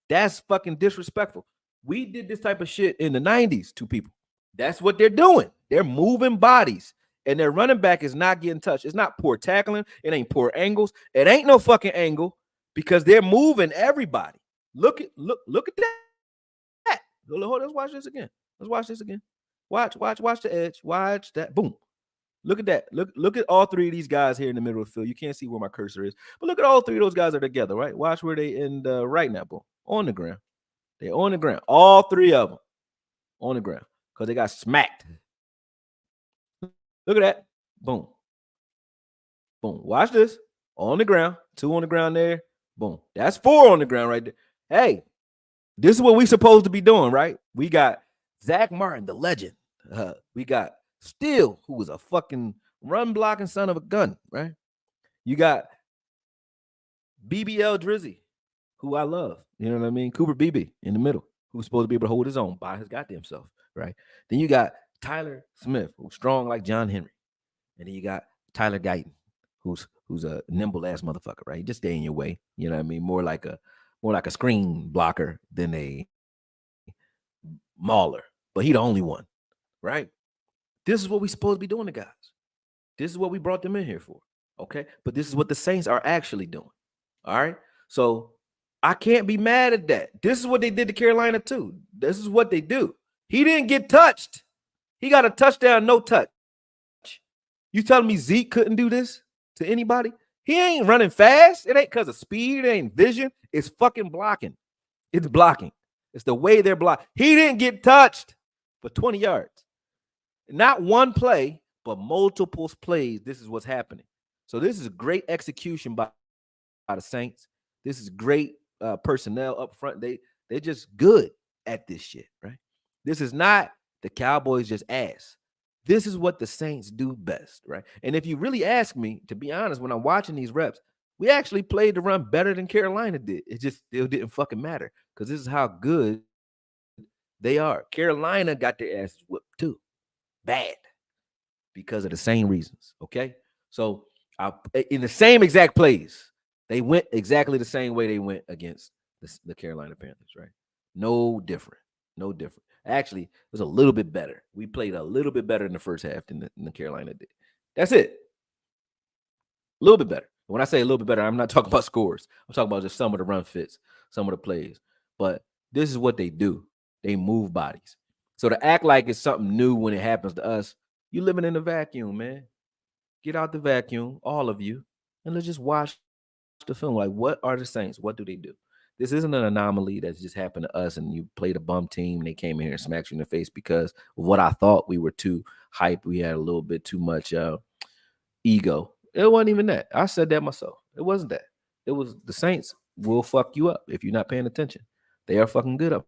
That's fucking disrespectful. We did this type of shit in the 90s to people. That's what they're doing. They're moving bodies, and their running back is not getting touched. It's not poor tackling. It ain't poor angles. It ain't no fucking angle because they're moving everybody. Look at that. Let's watch this again. Let's watch this again. Watch the edge. Watch that. Boom. Look at that. Look at all three of these guys here in the middle of the field. You can't see where my cursor is, but look at all three of those guys are together, right? Watch where they end right now. Boom. On the ground. They're on the ground. All three of them on the ground because they got smacked. Look at that. Boom. Boom. Watch this. On the ground. 2 on the ground there. Boom. That's 4 on the ground right there. Hey, this is what we supposed to be doing, right? We got Zach Martin, the legend. We got Steele, who was a fucking run blocking son of a gun, right? You got BBL Drizzy, who I love. You know what I mean? Cooper BB in the middle, who's supposed to be able to hold his own by his goddamn self, right? Then you got Tyler Smith, who's strong like John Henry. And then you got Tyler Guyton, who's a nimble ass motherfucker, right? He just stay in your way. You know what I mean? More like a screen blocker than a mauler. But he the only one, right? This is what we supposed to be doing to guys. This is what we brought them in here for. Okay. But this is what the Saints are actually doing. All right. So I can't be mad at that. This is what they did to Carolina too. This is what they do. He didn't get touched. He got a touchdown, no touch. You telling me Zeke couldn't do this to anybody? He ain't running fast. It ain't because of speed. It ain't vision. It's fucking blocking. It's blocking. It's the way they're blocked. He didn't get touched for 20 yards. Not one play, but multiple plays. This is what's happening. So this is great execution by the Saints. This is great personnel up front. They're just good at this shit, right? This is not the Cowboys just ass. This is what the Saints do best, right? And if you really ask me, to be honest, when I'm watching these reps, we actually played the run better than Carolina did. It just still didn't fucking matter because this is how good they are. Carolina got their asses whipped too. Bad. Because of the same reasons, okay? So in the same exact plays, they went exactly the same way they went against the Carolina Panthers, right? No different. No different. Actually, it was a little bit better. We played a little bit better in the first half than the Carolina did. That's it. A little bit better. When I say a little bit better, I'm not talking about scores. I'm talking about just some of the run fits, some of the plays. But this is what they do. They move bodies. So to act like it's something new when it happens to us, you living in a vacuum, man. Get out the vacuum, all of you, and let's just watch the film. Like, what are the Saints? What do they do? This isn't an anomaly that's just happened to us and you played a bum team and they came in here and smacked you in the face because of what I thought we were too hype. We had a little bit too much ego. It wasn't even that. I said that myself. It wasn't that. It was the Saints will fuck you up if you're not paying attention. They are fucking good up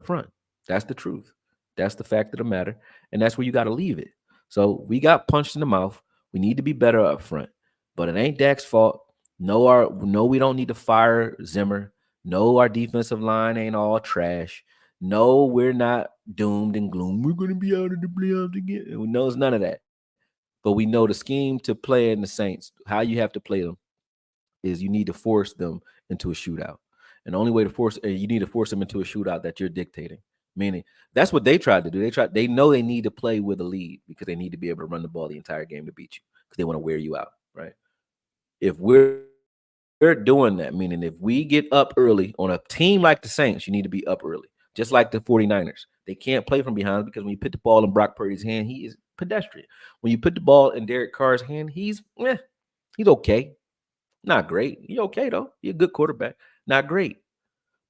front. That's the truth. That's the fact of the matter. And that's where you got to leave it. So we got punched in the mouth. We need to be better up front. But it ain't Dak's fault. No, we don't need to fire Zimmer. No, our defensive line ain't all trash. No, we're not doomed and gloom. We're going to be out of the playoffs again. We know it's none of that. But we know the scheme to play in the Saints, how you have to play them, is you need to force them into a shootout. And the only way to you need to force them into a shootout that you're dictating. Meaning, that's what they tried to do. They know they need to play with a lead because they need to be able to run the ball the entire game to beat you because they want to wear you out, right? If we're doing that, meaning if we get up early on a team like the Saints, you need to be up early, just like the 49ers. They can't play from behind because when you put the ball in Brock Purdy's hand, he is pedestrian. When you put the ball in Derek Carr's hand, he's okay. Not great. He's okay, though. He's a good quarterback. Not great.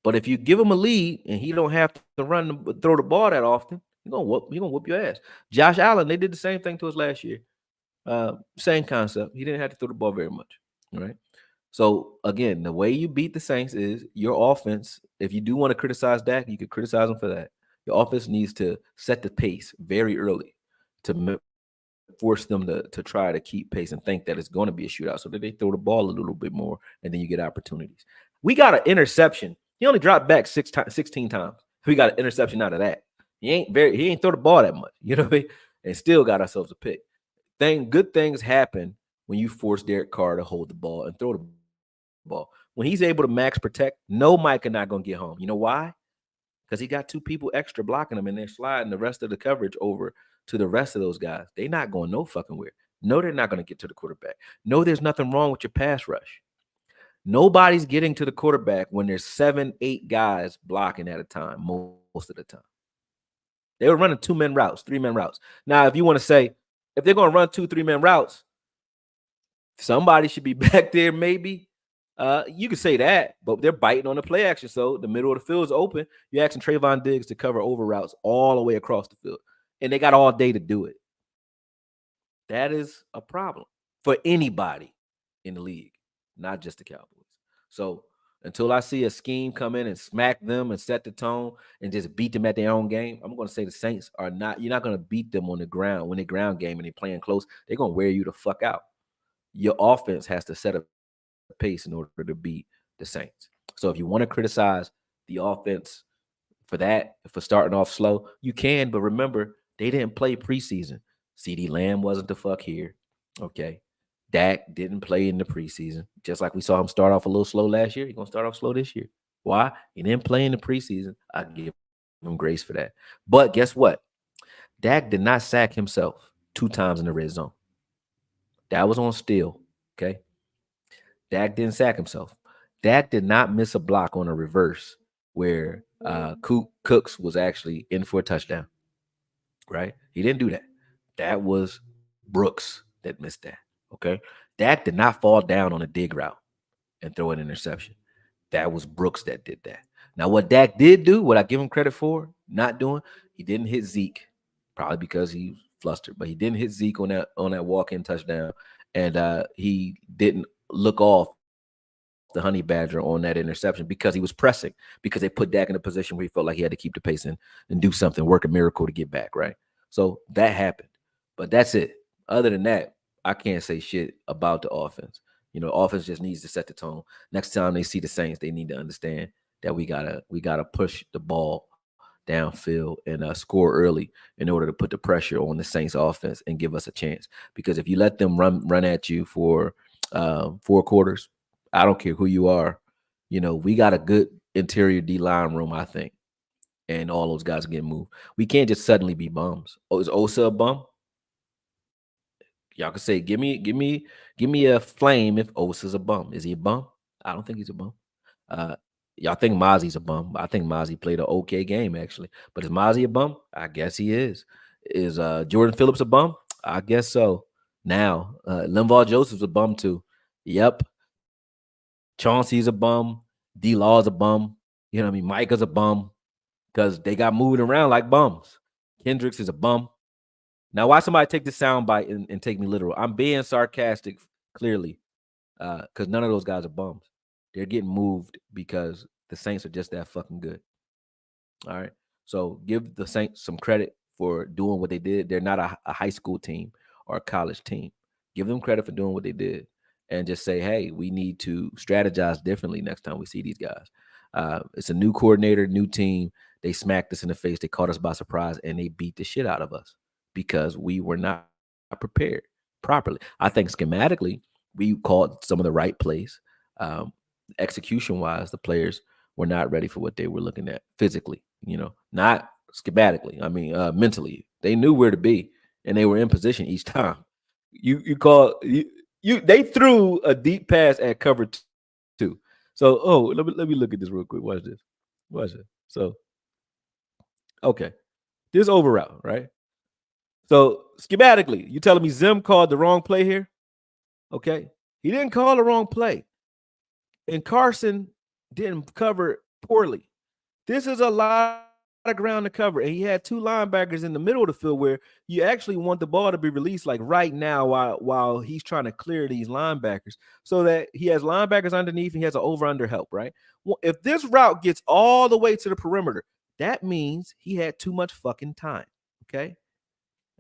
But if you give him a lead and he don't have to throw the ball that often, he's gonna whoop your ass. Josh Allen, they did the same thing to us last year. Same concept. He didn't have to throw the ball very much. All right. So again, the way you beat the Saints is your offense. If you do want to criticize Dak, you could criticize him for that. Your offense needs to set the pace very early to force them to try to keep pace and think that it's going to be a shootout, so that they throw the ball a little bit more, and then you get opportunities. We got an interception. He only dropped back 16 times. We got an interception out of that. He ain't throw the ball that much, you know what I mean? And still got ourselves a pick. Good things happen when you force Derek Carr to hold the ball and throw the ball. When he's able to max protect, no Micah not gonna get home. You know why? Because he got two people extra blocking him, and they're sliding the rest of the coverage over to the rest of those guys. They're not going no fucking where. No, they're not going to get to the quarterback. No, there's nothing wrong with your pass rush. Nobody's getting to the quarterback when there's 7, 8 guys blocking at a time most of the time. They were running 2-man routes, 3-man routes. Now, if you want to say, if they're going to run 2, 3-man routes, somebody should be back there maybe. You could say that, but they're biting on the play action. So the middle of the field is open. You're asking Trayvon Diggs to cover over routes all the way across the field. And they got all day to do it. That is a problem for anybody in the league, not just the Cowboys. So until I see a scheme come in and smack them and set the tone and just beat them at their own game, I'm going to say the Saints are not, you're not going to beat them on the ground when they ground game and they're playing close. They're going to wear you the fuck out. Your offense has to set a pace in order to beat the Saints. So if you want to criticize the offense for starting off slow, you can, but remember, they didn't play preseason. CeeDee Lamb wasn't the fuck here. Okay. Dak didn't play in the preseason. Just like we saw him start off a little slow last year, he's going to start off slow this year. Why? He didn't play in the preseason. I give him grace for that. But guess what? Dak did not sack himself 2 times in the red zone. That was on steal. Okay. Dak didn't sack himself. Dak did not miss a block on a reverse where Cooks was actually in for a touchdown. Right? He didn't do that. That was Brooks that missed that. Okay. Dak did not fall down on a dig route and throw an interception. That was Brooks that did that. Now, what Dak did do, what I give him credit for not doing, he didn't hit Zeke, probably because he was flustered, but he didn't hit Zeke on that walk-in touchdown, and he didn't look off the Honey Badger on that interception because he was pressing, because they put Dak in a position where he felt like he had to keep the pace and do something, work a miracle to get back, right? So that happened. But that's it. Other than that, I can't say shit about the offense. Offense just needs to set the tone. Next time they see the Saints, they need to understand that we gotta push the ball downfield and score early in order to put the pressure on the Saints offense and give us a chance. Because if you let them run at you for 4 quarters, I don't care who you are, we got a good interior D-line room, I think, and all those guys are getting moved. We can't just suddenly be bums. Oh, is Osa a bum? Y'all can say, give me a flame if Osa's a bum. Is he a bum? I don't think he's a bum. Uh, y'all think Mozzie's a bum? I think Mozzie played an okay game, actually. But is Mozzie a bum? I guess he is. Is Jordan Phillips a bum? I guess so. Now, Linval Joseph's a bum too. Yep. Chauncey's a bum. D-Law's a bum. You know what I mean? Micah's a bum because they got moved around like bums. Kendricks is a bum. Now, why somebody take this soundbite and take me literal? I'm being sarcastic, clearly, because none of those guys are bums. They're getting moved because the Saints are just that fucking good. All right. So give the Saints some credit for doing what they did. They're not a high school team or a college team. Give them credit for doing what they did and just say, hey, we need to strategize differently next time we see these guys. It's a new coordinator, new team. They smacked us in the face. They caught us by surprise, and they beat the shit out of us because we were not prepared properly. I think schematically, we called some of the right plays. Execution-wise, the players were not ready for what they were looking at physically, not schematically. I mean, mentally. They knew where to be, and they were in position each time. They threw a deep pass at cover 2. So, let me look at this real quick. Watch this. So, okay. This over route, right? So, schematically, you telling me Zim called the wrong play here? Okay. He didn't call the wrong play. And Carson didn't cover poorly. This is a lot of ground to cover, and he had two linebackers in the middle of the field where you actually want the ball to be released like right now while he's trying to clear these linebackers so that he has linebackers underneath and he has an over-under help, right? Well, if this route gets all the way to the perimeter, that means he had too much fucking time, okay?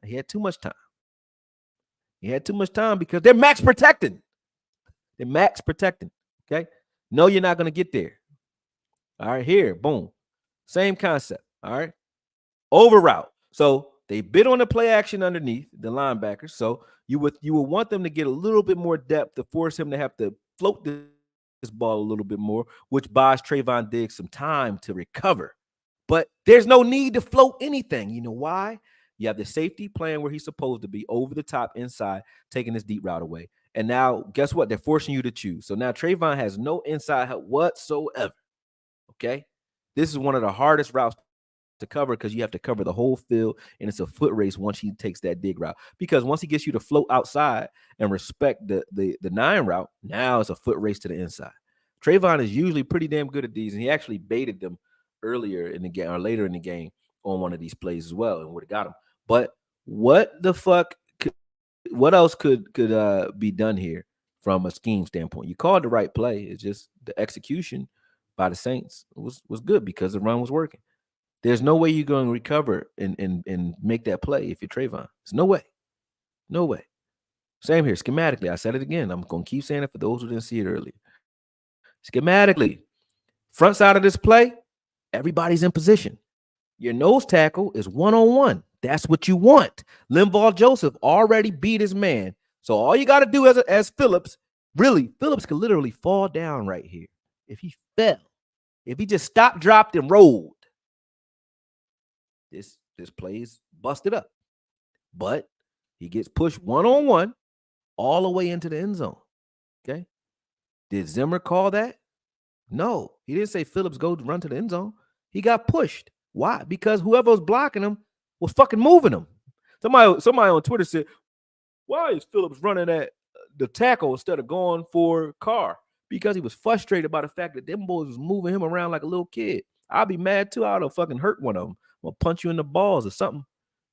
He had too much time. He had too much time because they're max protecting. They're max protecting, okay? No, you're not going to get there. All right, here, boom. Same concept, all right? Over route. So they bid on the play action underneath the linebackers. So you would want them to get a little bit more depth to force him to have to float this ball a little bit more, which buys Trayvon Diggs some time to recover. But there's no need to float anything. You know why? You have the safety playing where he's supposed to be, over the top, inside, taking this deep route away. And now, guess what? They're forcing you to choose. So now Trayvon has no inside help whatsoever. Okay? This is one of the hardest routes to cover because you have to cover the whole field, and it's a foot race once he takes that dig route. Because once he gets you to float outside and respect the 9 route, now it's a foot race to the inside. Trayvon is usually pretty damn good at these, and he actually baited them earlier in the game or later in the game on one of these plays as well, and would have got him. But what the fuck? What else could be done here from a scheme standpoint? You called the right play. It's just the execution by the Saints was good because the run was working. There's no way you're going to recover and make that play if you're Trayvon. There's no way. No way. Same here. Schematically, I said it again. I'm going to keep saying it for those who didn't see it earlier. Schematically, front side of this play, everybody's in position. Your nose tackle is one-on-one. That's what you want. Linval Joseph already beat his man. So all you got to do as Phillips, really, Phillips could literally fall down right here. If he fell, if he just stopped, dropped, and rolled, this play's busted up. But he gets pushed one-on-one all the way into the end zone. Okay? Did Zimmer call that? No. He didn't say Phillips go run to the end zone. He got pushed. Why? Because whoever was blocking him was fucking moving him. Somebody on Twitter said, why is Phillips running at the tackle instead of going for Carr? Because he was frustrated by the fact that them boys was moving him around like a little kid. I'll be mad too. I'll fucking hurt one of them. I'm going to punch you in the balls or something.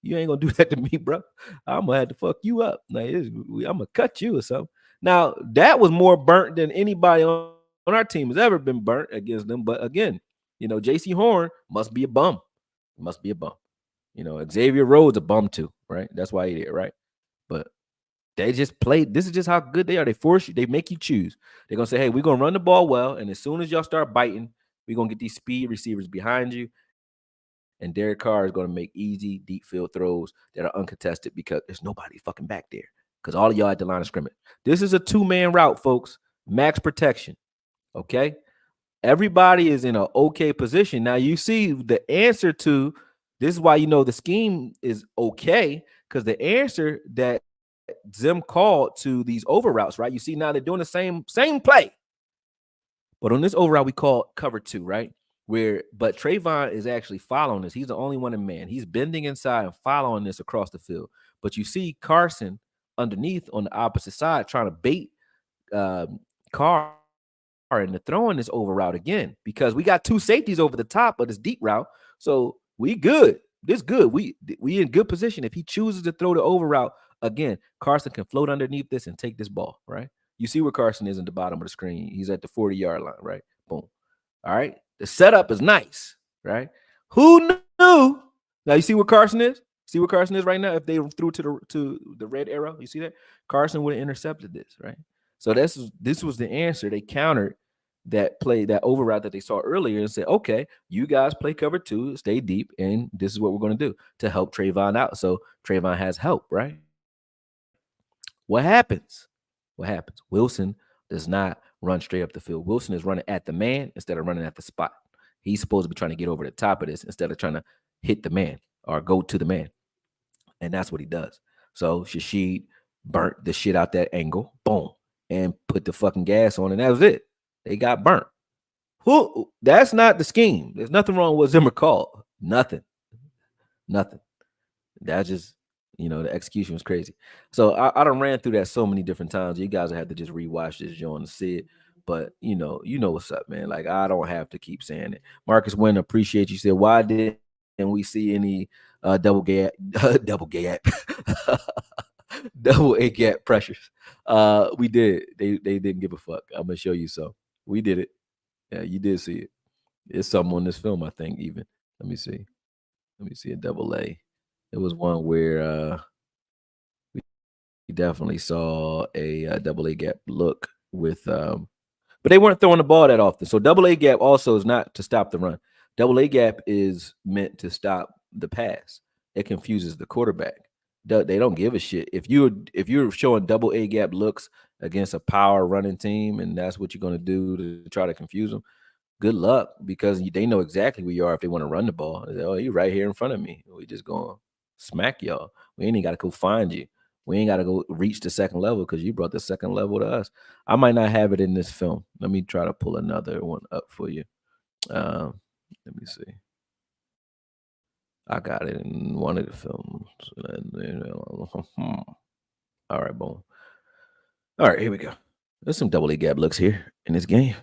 You ain't going to do that to me, bro. I'm going to have to fuck you up. Like, I'm going to cut you or something. Now, that was more burnt than anybody on our team has ever been burnt against them. But again, J.C. Horn must be a bum. Must be a bum. Xavier Rhodes a bum too, right? That's why he did, right? But they just played. This is just how good they are. They force you. They make you choose. They're going to say, hey, we're going to run the ball well. And as soon as y'all start biting, we're going to get these speed receivers behind you. And Derek Carr is going to make easy, deep field throws that are uncontested because there's nobody fucking back there. Because all of y'all at the line of scrimmage. This is a 2-man route, folks. Max protection. Okay? Everybody is in an okay position. Now, you see the answer to this is why the scheme is okay, because the answer that Zim called to these over routes, right? You see now they're doing the same play. But on this over route, we call cover 2, right? But Trayvon is actually following this. He's the only one in man. He's bending inside and following this across the field. But you see Carson underneath on the opposite side trying to bait Carr into throwing this over route again, because we got 2 safeties over the top of this deep route. So we good. This good. We in good position. If he chooses to throw the over route again, Carson can float underneath this and take this ball, right? You see where Carson is at the bottom of the screen. He's at the 40-yard line, right? Boom. All right. The setup is nice, right? Who knew? Now you see where Carson is? See where Carson is right now? If they threw to the red arrow, you see that? Carson would have intercepted this, right? So this was the answer. They countered that play, that over route that they saw earlier, and said, okay, you guys play cover 2, stay deep, and this is what we're going to do to help Trayvon out. So Trayvon has help, right? What happens? Wilson does not run straight up the field. Wilson is running at the man instead of running at the spot. He's supposed to be trying to get over the top of this instead of trying to hit the man or go to the man. And that's what he does. So Shashid burnt the shit out that angle, boom, and put the fucking gas on, and that was it. They got burnt. That's not the scheme. There's nothing wrong with Zimmer called. Nothing. That's just, the execution was crazy. So I done ran through that so many different times. You guys have to just rewatch this joint to see it. But you know what's up, man. Like, I don't have to keep saying it. Marcus Wynn, appreciate you. Said, why didn't we see any double gap, double gap, double A gap pressures. We did. They didn't give a fuck. I'm gonna show you some. We did it. Yeah, you did see it. It's something on this film, I think. Even let me see. Let me see a double A. It was one where we definitely saw a double A gap look with but they weren't throwing the ball that often. So double A gap also is not to stop the run. Double A gap is meant to stop the pass. It confuses the quarterback. They don't give a shit if you're showing double A gap looks against a power running team, and that's what you're going to do to try to confuse them. Good luck, because they know exactly where you are if they want to run the ball. They say, oh, you're right here in front of me. We just going to smack y'all. We ain't got to go find you. We ain't got to go reach the second level because you brought the second level to us. I might not have it in this film. Let me try to pull another one up for you. Let me see. I got it in one of the films. All right, boom. All right, here we go. There's some double A gap looks here in this game.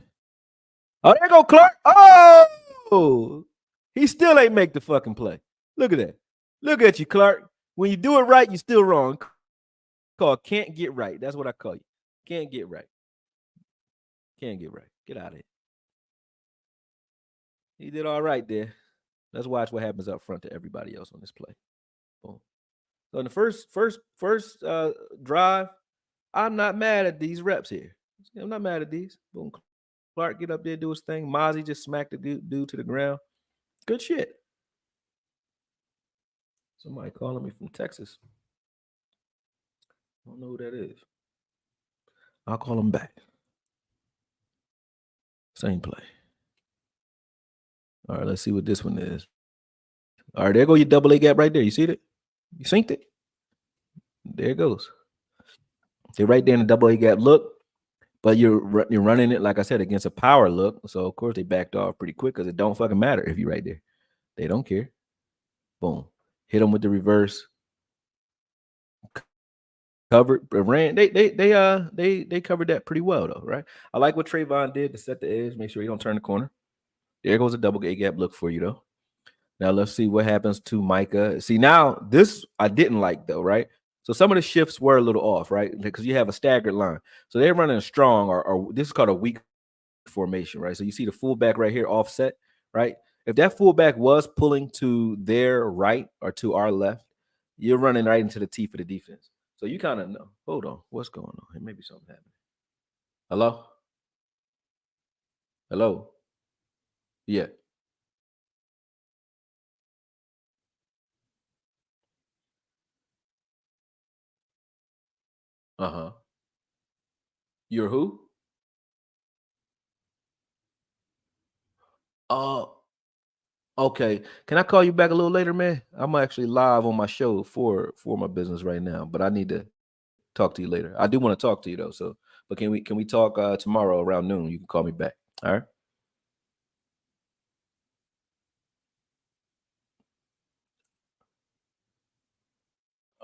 Oh, there go Clark. Oh, he still ain't make the fucking play. Look at that. Look at you, Clark. When you do it right, you're still wrong. Called can't get right. That's what I call you. Can't get right. Can't get right. Get out of here. He did all right there. Let's watch what happens up front to everybody else on this play. Boom. So in the first drive, I'm not mad at these reps here. I'm not mad at these. Boom. Clark get up there, do his thing. Mozzie just smacked the dude to the ground. Good shit. Somebody calling me from Texas. I don't know who that is. I'll call him back. Same play. All right, let's see what this one is. All right, there go your double A gap right there. You see it? You synced it? There it goes. They're right there in the double A gap look, but you're running it, like I said, against a power look. So, of course, they backed off pretty quick because it don't fucking matter if you're right there. They don't care. Boom. Hit them with the reverse. Covered, ran. They covered that pretty well, though, right? I like what Trayvon did to set the edge, make sure he don't turn the corner. There goes a double A gap look for you, though. Now let's see what happens to Micah. See, now this I didn't like, though, right? So some of the shifts were a little off, right? Because you have a staggered line. So they're running a strong, or this is called a weak formation, right? So you see the fullback right here offset, right? If that fullback was pulling to their right or to our left, you're running right into the teeth of the defense. So you kind of know. Hold on, what's going on? Here maybe something happened. Hello? Hello? Yeah. Uh-huh. You're who? Oh, okay. Can I call you back a little later, man? I'm actually live on my show for my business right now, but I need to talk to you later. I do want to talk to you though. So, but can we talk tomorrow around noon? You can call me back. All right.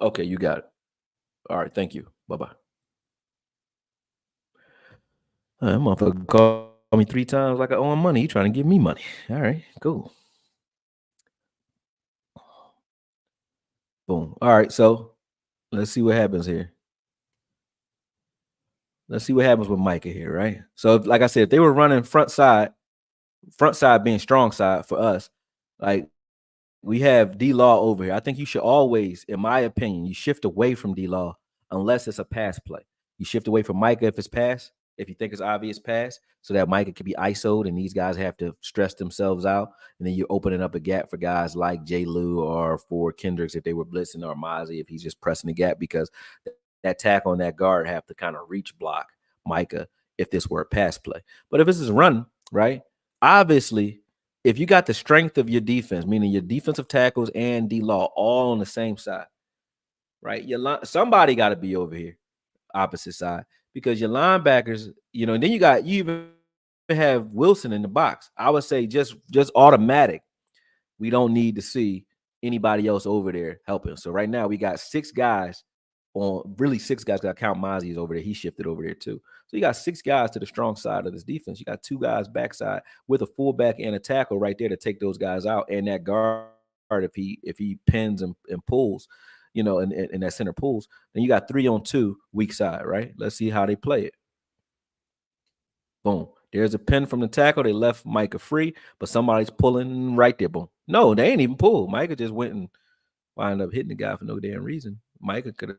Okay, you got it. All right. Thank you. Bye bye. That motherfucker called me 3 times like I owe him money. He trying to give me money. All right. Cool. Boom. All right. So let's see what happens here. Let's see what happens with Micah here, right? So, like I said, if they were running front side being strong side for us, like we have D Law over here. I think you should always, in my opinion, you shift away from D Law unless it's a pass play. You shift away from Micah if it's pass, if you think it's obvious pass, so that Micah could be ISO'd and these guys have to stress themselves out. And then you're opening up a gap for guys like J. Lou or for Kendricks if they were blitzing, or Mozzie if he's just pressing the gap, because that tackle on that guard have to kind of reach block Micah if this were a pass play. But if this is a run, right? Obviously, if you got the strength of your defense, meaning your defensive tackles and D Law all on the same side, right? Somebody got to be over here, opposite side, because your linebackers, and then you even have Wilson in the box. I would say just automatic. We don't need to see anybody else over there helping. So right now we got 6 guys really 6 guys. Got to count Mozzie is over there. He shifted over there too. So you got 6 guys to the strong side of this defense. You got 2 guys backside with a fullback and a tackle right there to take those guys out, and that guard if he pins and pulls, in that center pulls, then you got 3-on-2 weak side, right? Let's see how they play it. Boom. There's a pin from the tackle. They left Micah free, but somebody's pulling right there. Boom. No, they ain't even pulled. Micah just went and wound up hitting the guy for no damn reason. Micah could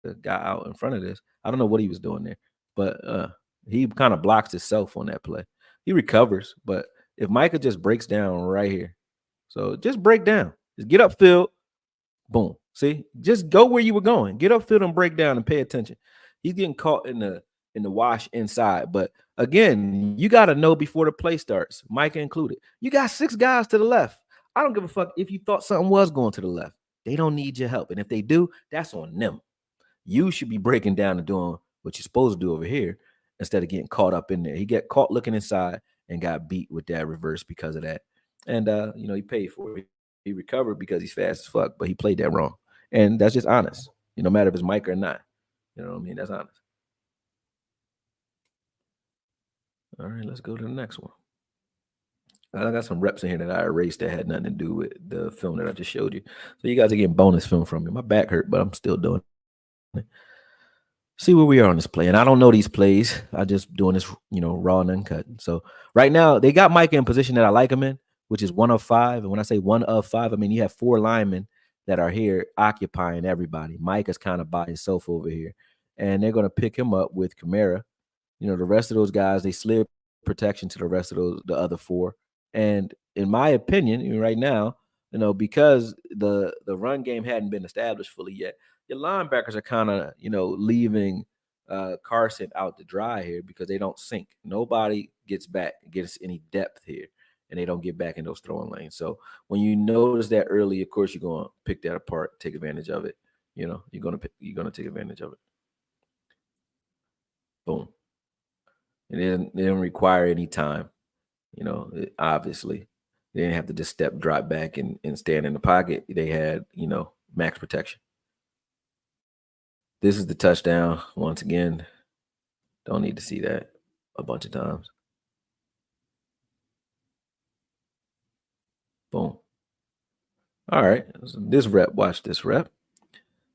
have got out in front of this. I don't know what he was doing there, but he kind of blocks himself on that play. He recovers, but if Micah just breaks down right here, so just break down, just get upfield, boom. See, just go where you were going. Get upfield and break down and pay attention. He's getting caught in the wash inside, but again, you got to know before the play starts, Micah included. You got 6 guys to the left. I don't give a fuck if you thought something was going to the left. They don't need your help, and if they do, that's on them. You should be breaking down and doing what you're supposed to do over here instead of getting caught up in there. He got caught looking inside and got beat with that reverse because of that. And he paid for it. He recovered because he's fast as fuck, but he played that wrong. And that's just honest. No matter if it's Mike or not. You know what I mean? That's honest. All right, let's go to the next one. I got some reps in here that I erased that had nothing to do with the film that I just showed you. So you guys are getting bonus film from me. My back hurt, but I'm still doing it. See where we are on this play. And I don't know these plays. I just doing this, raw and uncut. So right now they got Micah in position that I like him in, which is 1 of 5. And when I say 1 of 5, I mean you have 4 linemen that are here occupying everybody. Micah's kind of by himself over here. And they're going to pick him up with Kamara. The rest of those guys, they slid protection to the rest of the other 4. And in my opinion, right now, because the run game hadn't been established fully yet, your linebackers are kind of, leaving Carson out to dry here because they don't sink. Nobody gets any depth here, and they don't get back in those throwing lanes. So when you notice that early, of course, you're going to pick that apart, take advantage of it. You're going to take advantage of it. Boom. And it didn't require any time. Obviously, they didn't have to just drop back and stand in the pocket. They had, max protection. This is the touchdown. Once again, don't need to see that a bunch of times. Boom. All right. So this rep, watch this rep.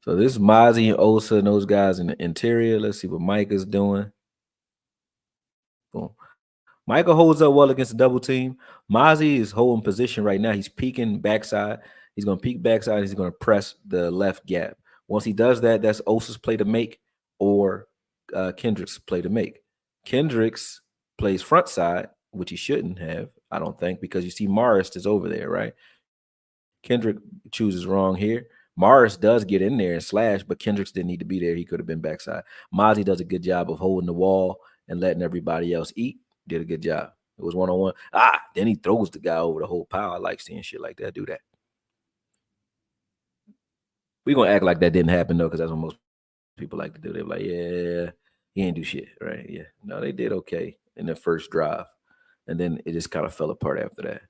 So this is Mozzie and Osa and those guys in the interior. Let's see what Micah's doing. Boom. Micah holds up well against the double team. Mozzie is holding position right now. He's peeking backside. He's going to peek backside. He's going to press the left gap. Once he does that, that's Osa's play to make or Kendrick's play to make. Kendricks plays front side, which he shouldn't have, I don't think, because you see Morris is over there, right? Kendrick chooses wrong here. Morris does get in there and slash, but Kendricks didn't need to be there. He could have been backside. Mozzie does a good job of holding the wall and letting everybody else eat. Did a good job. It was 1-on-1. Then he throws the guy over the whole pile. I like seeing shit like that. Do that. We're going to act like that didn't happen, though, because that's what most people like to do. They're like, yeah, he ain't do shit, right? Yeah. No, they did okay in the first drive. And then it just kind of fell apart after that.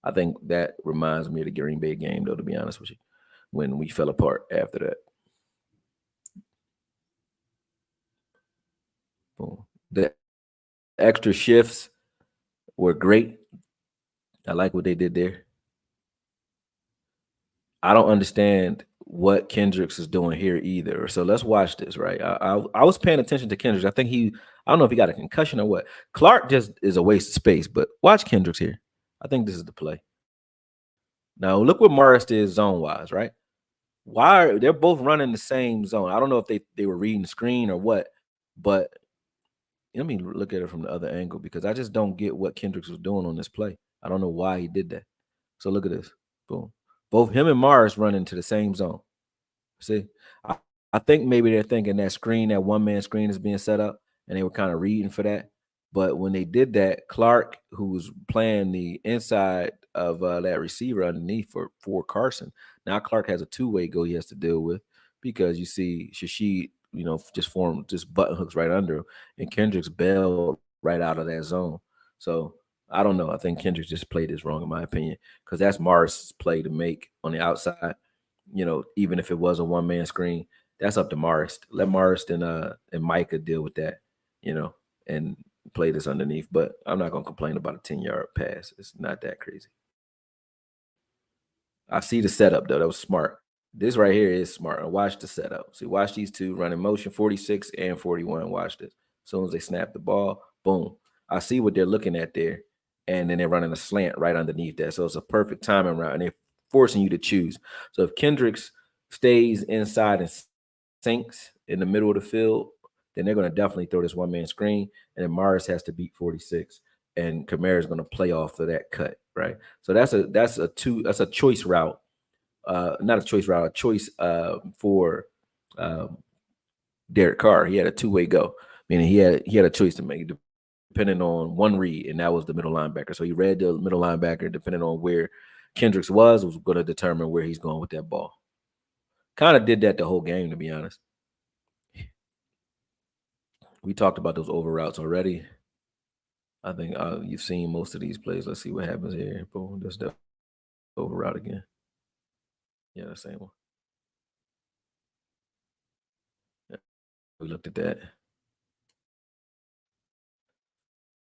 I think that reminds me of the Green Bay game, though, to be honest with you, when we fell apart after that. Boom. The extra shifts were great. I like what they did there. I don't understand what Kendricks is doing here either. So let's watch this, right? I was paying attention to Kendricks. I don't know if he got a concussion or what. Clark just is a waste of space, but watch Kendricks here. I think this is the play. Now look what Morris did zone-wise, right? They're both running the same zone. I don't know if they were reading the screen or what, but let me look at it from the other angle because I just don't get what Kendricks was doing on this play. I don't know why he did that. So look at this. Boom. Both him and Morris run into the same zone. See, I think maybe they're thinking that one-man screen is being set up, and they were kind of reading for that. But when they did that, Clark, who was playing the inside of that receiver underneath for Carson, now Clark has a two-way go he has to deal with because you see Shashid, just button hooks right under him, and Kendricks bailed right out of that zone. So I don't know. I think Kendricks just played this wrong, in my opinion, because that's Morris' play to make on the outside. Even if it was a one-man screen, that's up to Morris. Let Morris and Micah deal with that, and play this underneath. But I'm not going to complain about a 10-yard pass. It's not that crazy. I see the setup though. That was smart. This right here is smart. And watch the setup. See, watch these two running motion, 46 and 41. Watch this. As soon as they snap the ball, boom. I see what they're looking at there. And then they're running a slant right underneath that. So it's a perfect timing route. And they're forcing you to choose. So if Kendricks stays inside and sinks in the middle of the field, then they're going to definitely throw this one-man screen. And then Morris has to beat 46. And Kamara is going to play off of that cut, right? So that's a choice route, not a choice route, a choice for um, Derek Carr. He had a two-way go, meaning he had a choice to make depending on one read, and that was the middle linebacker. So he read the middle linebacker, depending on where Kendricks was going to determine where he's going with that ball. Kind of did that the whole game, to be honest. We talked about those over routes already. I think you've seen most of these plays. Let's see what happens here. Boom, that's the over route again. Yeah, the same one. Yeah, we looked at that.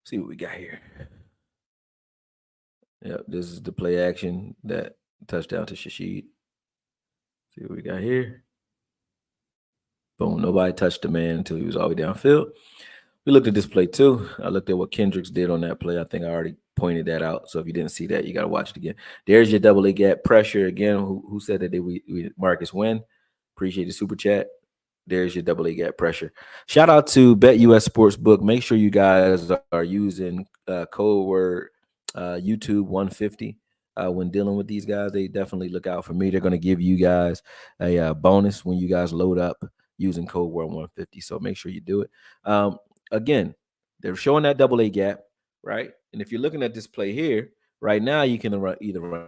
See what we got here. Yep, this is the play action that touchdown to Shashid. See what we got here. Boom, nobody touched the man until he was all the way downfield. We looked at this play too. I looked at what Kendricks did on that play. I think I already pointed that out. So if you didn't see that, you got to watch it again. There's your double A gap pressure again. Who said that we Marcus win? Appreciate the super chat. There's your double A gap pressure. Shout out to BetUS Sportsbook. Make sure you guys are using code word YouTube 150 when dealing with these guys. They definitely look out for me. They're going to give you guys a bonus when you guys load up using code word 150. So make sure you do it. Again, they're showing that double A gap, right? And if you're looking at this play here, right now you can either run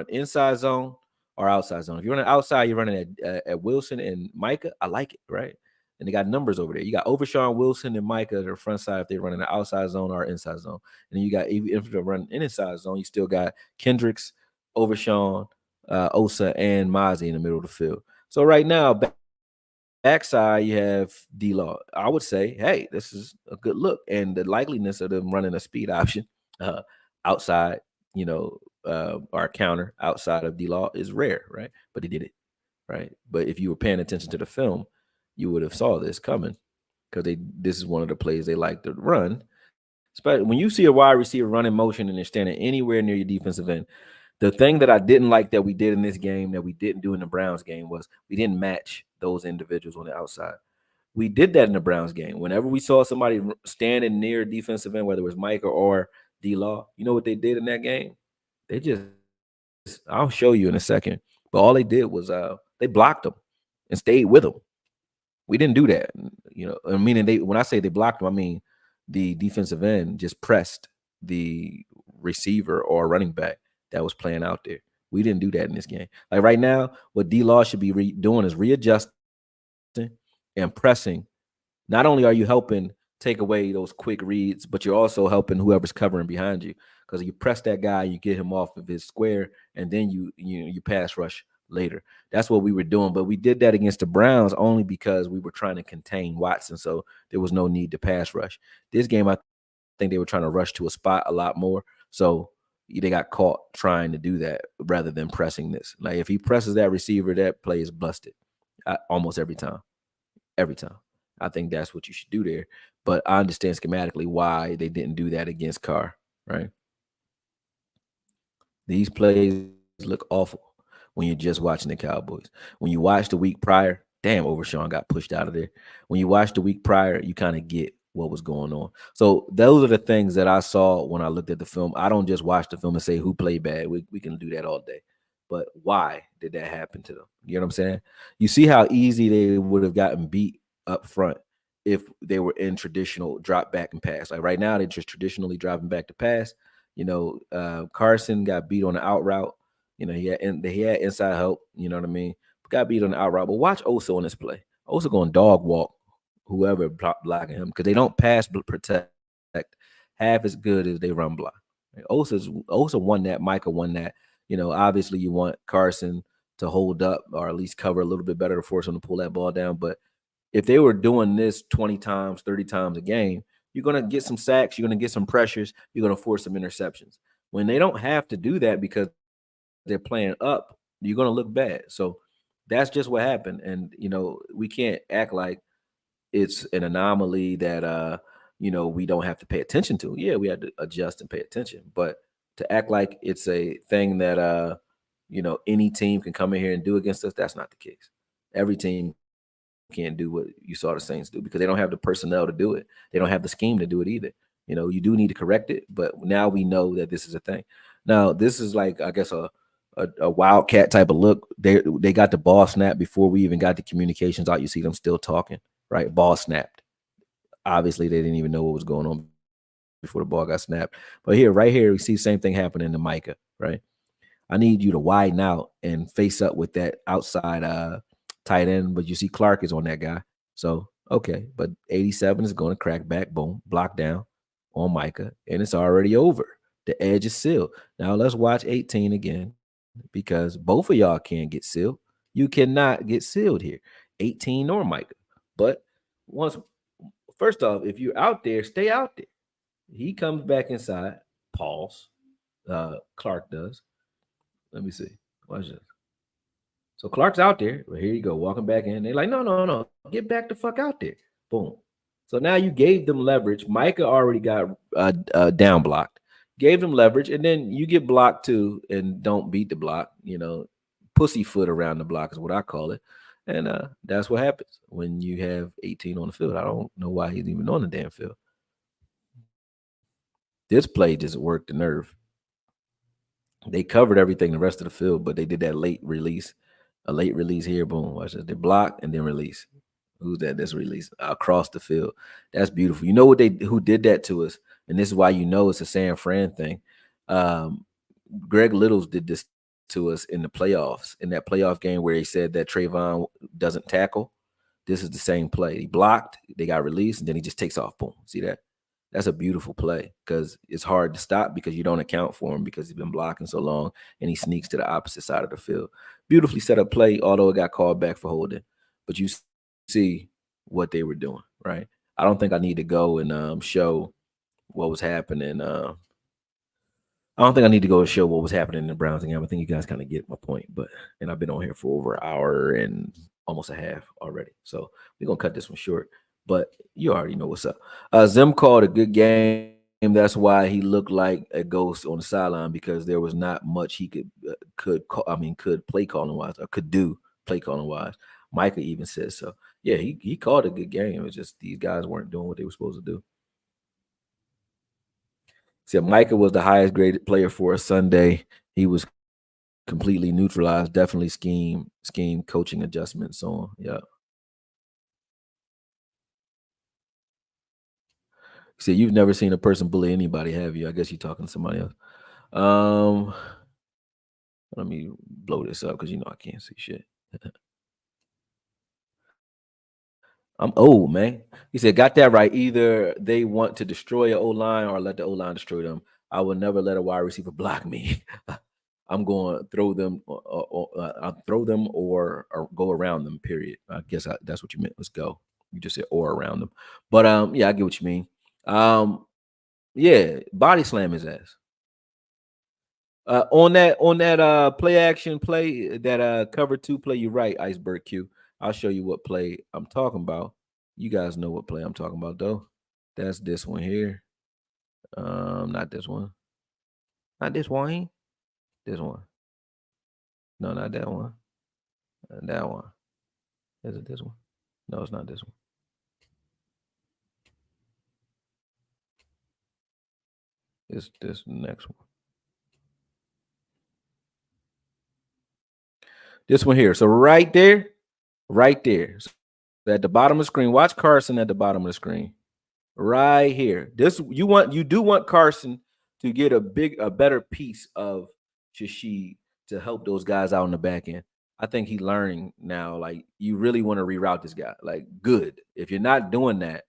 inside zone or outside zone. If you're running outside, you're running at Wilson and Micah. I like it, right? And they got numbers over there. You got Overshawn, Wilson, and Micah at the front side if they're running the outside zone or inside zone. And then you got, if they're running inside zone, you still got Kendricks, Overshawn, Osa, and Mozzie in the middle of the field. So right now, backside, you have D-Law. I would say, hey, this is a good look. And the likeliness of them running a speed option outside, our counter outside of D-Law is rare, right? But he did it, right? But if you were paying attention to the film, you would have saw this coming because this is one of the plays they like to run. Especially when you see a wide receiver running motion and they're standing anywhere near your defensive end. The thing that I didn't like that we did in this game that we didn't do in the Browns game was we didn't match those individuals on the outside. We did that in the Browns game. Whenever we saw somebody standing near defensive end, whether it was Micah or D-Law, you know what they did in that game? They just, I'll show you in a second. But all they did was they blocked them and stayed with them. We didn't do that. Meaning when I say they blocked them, I mean the defensive end just pressed the receiver or running back that was playing out there. We didn't do that in this game. Like right now, what D-Law should be doing is readjusting and pressing. Not only are you helping take away those quick reads, but you're also helping whoever's covering behind you. Because you press that guy, you get him off of his square, and then you pass rush later. That's what we were doing. But we did that against the Browns only because we were trying to contain Watson. So there was no need to pass rush. This game, I think they were trying to rush to a spot a lot more. So they got caught trying to do that rather than pressing this. Like if he presses that receiver, that play is busted almost every time. Every time. I think that's what you should do there. But I understand schematically why they didn't do that against Carr, right? These plays look awful when you're just watching the Cowboys. When you watch the week prior, damn, Overshawn got pushed out of there. When you watch the week prior, you kind of get what was going on. So those are the things that I saw when I looked at the film. I don't just watch the film and say who played bad. We can do that all day. But why did that happen to them? You know what I'm saying? You see how easy they would have gotten beat up front if they were in traditional drop back and pass. Like right now, they're just traditionally driving back to pass. Carson got beat on the out route. He had inside help. You know what I mean? Got beat on the out route. But watch Osa on this play. Osa going dog walk whoever blocking him because they don't pass protect half as good as they run block. Osa won that. Micah won that. Obviously you want Carson to hold up or at least cover a little bit better to force him to pull that ball down. But if they were doing this 20 times, 30 times a game, you're going to get some sacks. You're going to get some pressures. You're going to force some interceptions. When they don't have to do that because they're playing up, you're gonna look bad. So that's just what happened. And we can't act like it's an anomaly that we don't have to pay attention to. Yeah, we had to adjust and pay attention. But to act like it's a thing that any team can come in here and do against us, that's not the case. Every team can't do what you saw the Saints do because they don't have the personnel to do it. They don't have the scheme to do it either. You do need to correct it, but now we know that this is a thing. Now, this is like, I guess, a wildcat type of look. They got the ball snapped before we even got the communications out. You see them still talking, right? Ball snapped. Obviously, they didn't even know what was going on before the ball got snapped. But right here, we see the same thing happening to Micah, right? I need you to widen out and face up with that outside tight end, but you see Clark is on that guy. So, okay, but 87 is going to crack back, boom, block down on Micah, and it's already over. The edge is sealed. Now let's watch 18 again because both of y'all can't get sealed. You cannot get sealed here, 18 nor Micah. But once, first off, if you're out there, stay out there. He comes back inside, pause. Clark does. Let me see. Watch this. So Clark's out there. Well, here you go, walking back in. They're like, no, no, no, get back the fuck out there. Boom. So now you gave them leverage. Micah already got down blocked. Gave them leverage, and then you get blocked too, and don't beat the block. Pussyfoot around the block is what I call it. And that's what happens when you have 18 on the field. I don't know why he's even on the damn field. This play just worked the nerve. They covered everything the rest of the field, but they did that late release. A late release here, boom. Watch this. They block and then release. Who's that? This release across the field. That's beautiful. You know who did that to us? And this is why it's a San Fran thing. Greg Littles did this to us in the playoffs, in that playoff game where he said that Trayvon doesn't tackle. This is the same play. He blocked, they got released, and then he just takes off. Boom. See that? That's a beautiful play because it's hard to stop because you don't account for him because he's been blocking so long, and he sneaks to the opposite side of the field. Beautifully set up play, although it got called back for holding. But you see what they were doing, right? I don't think I need to go and show what was happening. I don't think I need to go and show what was happening in the Browns game. I think you guys kind of get my point. And I've been on here for over an hour and almost a half already. So we're going to cut this one short. But you already know what's up. Zim called a good game. That's why he looked like a ghost on the sideline because there was not much he could play calling wise or could do play calling wise. Micah even says so. Yeah, he called a good game. It's just these guys weren't doing what they were supposed to do. See, Micah was the highest graded player for a Sunday. He was completely neutralized. Definitely scheme, coaching adjustments. So on. Yeah. See, you've never seen a person bully anybody, have you? I guess you're talking to somebody else. Let me blow this up because I can't see shit. I'm old, man. He said, got that right. Either they want to destroy an O-line or let the O-line destroy them. I will never let a wide receiver block me. I'm going to throw them or go around them, period. I guess that's what you meant. Let's go. You just said or around them. But yeah, I get what you mean. Yeah, body slam his ass. On that play action play, that cover 2 play, you're right, Iceberg Q. I'll show you what play I'm talking about. You guys know what play I'm talking about, though. That's this one here. Not this one. Not this one. This one. No, not that one. That one. Is it this one? No, it's not this one. It's this next one. This one here. So right there. So at the bottom of the screen, watch Carson at the bottom of the screen. Right here. You do want Carson to get a better piece of Shashi to help those guys out in the back end. I think he's learning now. Like, you really want to reroute this guy. Like, good. If you're not doing that,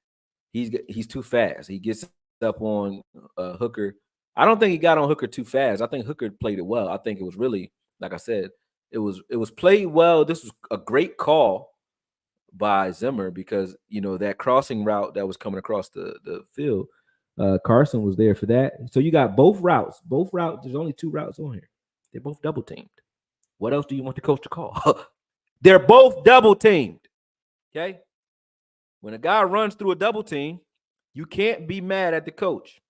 he's too fast. He gets up on Hooker. I don't think he got on Hooker too fast. I think Hooker played it well. I think it was really, like I said, it was played well. This was a great call by Zimmer because that crossing route that was coming across the field, Carson was there for that. So you got both routes. There's only 2 routes on here. They're both double teamed. What else do you want the coach to call? They're both double teamed. Okay. When a guy runs through a double team, you can't be mad at the coach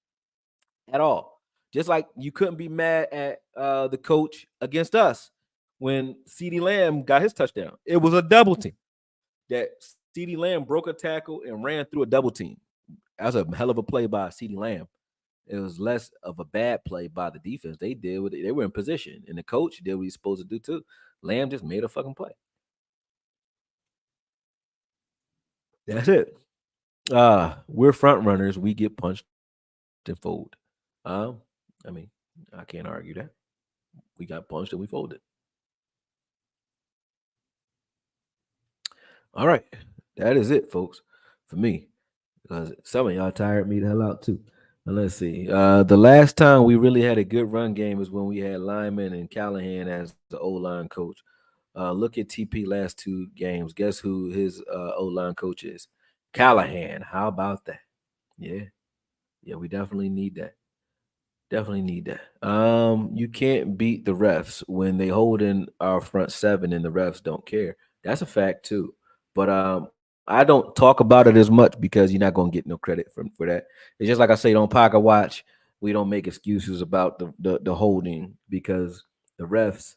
at all. Just like you couldn't be mad at the coach against us when CeeDee Lamb got his touchdown. It was a double team. That CeeDee Lamb broke a tackle and ran through a double team. That was a hell of a play by CeeDee Lamb. It was less of a bad play by the defense. They did what they were in position, and the coach did what he's supposed to do too. Lamb just made a fucking play. That's it. We're front runners. We get punched and fold. Um, I mean, I can't argue that. We got punched and we folded. All right. That is it, folks, for me. Because some of y'all tired me the hell out too. Now, let's see. The last time we really had a good run game is when we had Lyman and Callahan as the O-line coach. Look at TP last 2 games. Guess who his O-line coach is? Callahan. How about that? Yeah. Yeah, we definitely need that. Definitely need that. You can't beat the refs when they hold in our front seven and the refs don't care. That's a fact too. But I don't talk about it as much because you're not gonna get no credit for that. It's just like I say on Pocket Watch, we don't make excuses about the holding because the refs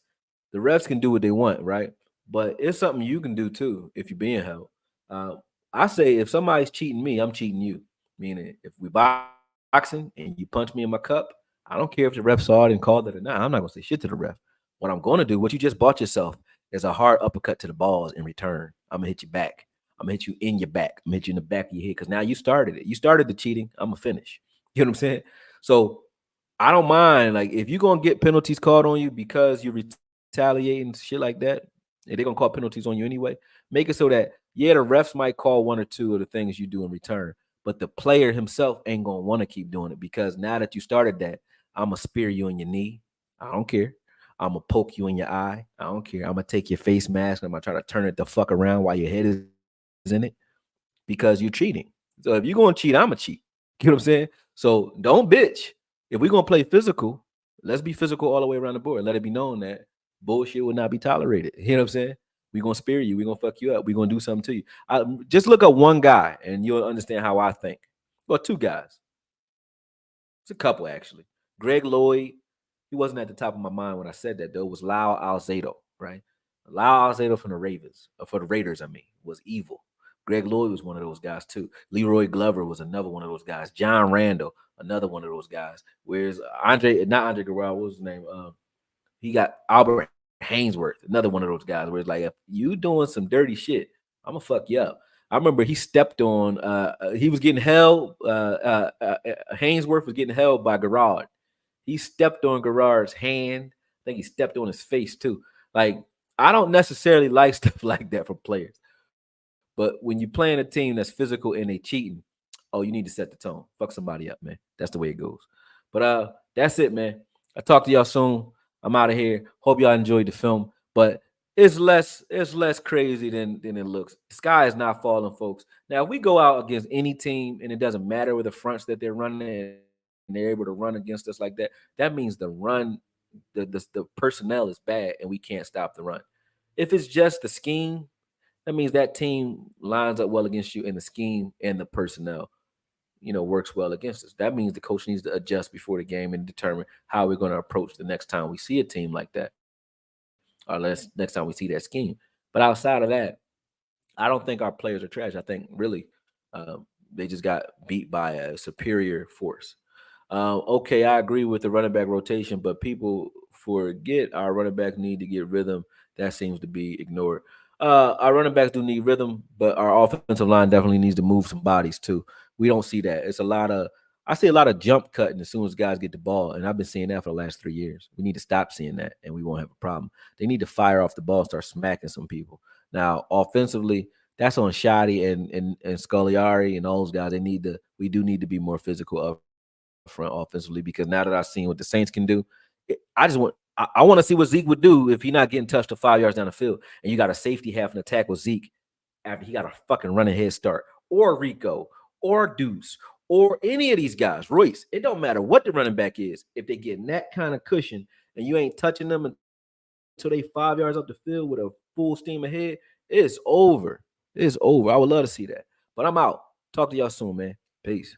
the refs can do what they want, right? But it's something you can do too if you're being held. Uh, I say if somebody's cheating me, I'm cheating you. Meaning if we boxing and you punch me in my cup, I don't care if the ref saw it and called it or not. I'm not gonna say shit to the ref. What I'm gonna do, what you just bought yourself, is a hard uppercut to the balls in return. I'm gonna hit you back. I'm gonna hit you in your back. I'm gonna hit you in the back of your head because now you started it. You started the cheating. I'm gonna finish. You know what I'm saying? So I don't mind. Like if you're gonna get penalties called on you because you're retaliating shit like that, and they're gonna call penalties on you anyway. Make it so that yeah, the refs might call 1 or 2 of the things you do in return, but the player himself ain't gonna want to keep doing it because now that you started that, I'm gonna spear you in your knee. I don't care. I'm gonna poke you in your eye. I don't care. I'm gonna take your face mask and I'm gonna try to turn it the fuck around while your head is in it because you're cheating. So if you're gonna cheat, I'm gonna cheat. You know what I'm saying? So don't bitch. If we're gonna play physical, let's be physical all the way around the board. Let it be known that bullshit will not be tolerated. You know what I'm saying? We're gonna spear you, we're gonna fuck you up, we're gonna do something to you. Just look up one guy and you'll understand how I think. Well, 2 guys. It's a couple actually. Greg Lloyd, he wasn't at the top of my mind when I said that though. It was Lyle Alzado, right? Lyle Alzado from the Ravens, for the Raiders, I mean, was evil. Greg Lloyd was one of those guys too. Leroy Glover was another one of those guys. John Randall, another one of those guys. Whereas not Andre Guerrero, what was his name? He got Albert Hainsworth, another one of those guys. Where it's like, if you doing some dirty shit, I'm gonna fuck you up. I remember he stepped on. He was getting held. Hainsworth was getting held by Garrard. He stepped on Garrard's hand. I think he stepped on his face too. Like I don't necessarily like stuff like that from players. But when you're playing a team that's physical and they cheating, oh, you need to set the tone. Fuck somebody up, man. That's the way it goes. But that's it, man. I'll talk to y'all soon. I'm out of here. Hope y'all enjoyed the film. But it's less crazy than it looks. The sky is not falling, folks. Now, if we go out against any team and it doesn't matter with the fronts that they're running and they're able to run against us like that, that means the run, the personnel is bad and we can't stop the run. If it's just the scheme, that means that team lines up well against you, and the scheme and the personnel, works well against us. That means the coach needs to adjust before the game and determine how we're going to approach the next time we see a team like that, or next time we see that scheme. But outside of that, I don't think our players are trash. I think really they just got beat by a superior force. Okay, I agree with the running back rotation, but people forget our running back need to get rhythm. That seems to be ignored. Our running backs do need rhythm, but our offensive line definitely needs to move some bodies too. We don't see that. I see a lot of jump cutting as soon as guys get the ball, and I've been seeing that for the last 3 years. We need to stop seeing that, and we won't have a problem. They need to fire off the ball, start smacking some people. Now, offensively, that's on Shoddy and Scolari and all those guys. We do need to be more physical up front offensively because now that I've seen what the Saints can do, I want to see what Zeke would do if he's not getting touched to 5 yards down the field, and you got a safety half an attack with Zeke after he got a fucking running head start, or Rico, or Deuce, or any of these guys, Royce. It don't matter what the running back is. If they get that kind of cushion and you ain't touching them until they 5 yards up the field with a full steam ahead, it's over. It's over. I would love to see that. But I'm out. Talk to y'all soon, man. Peace.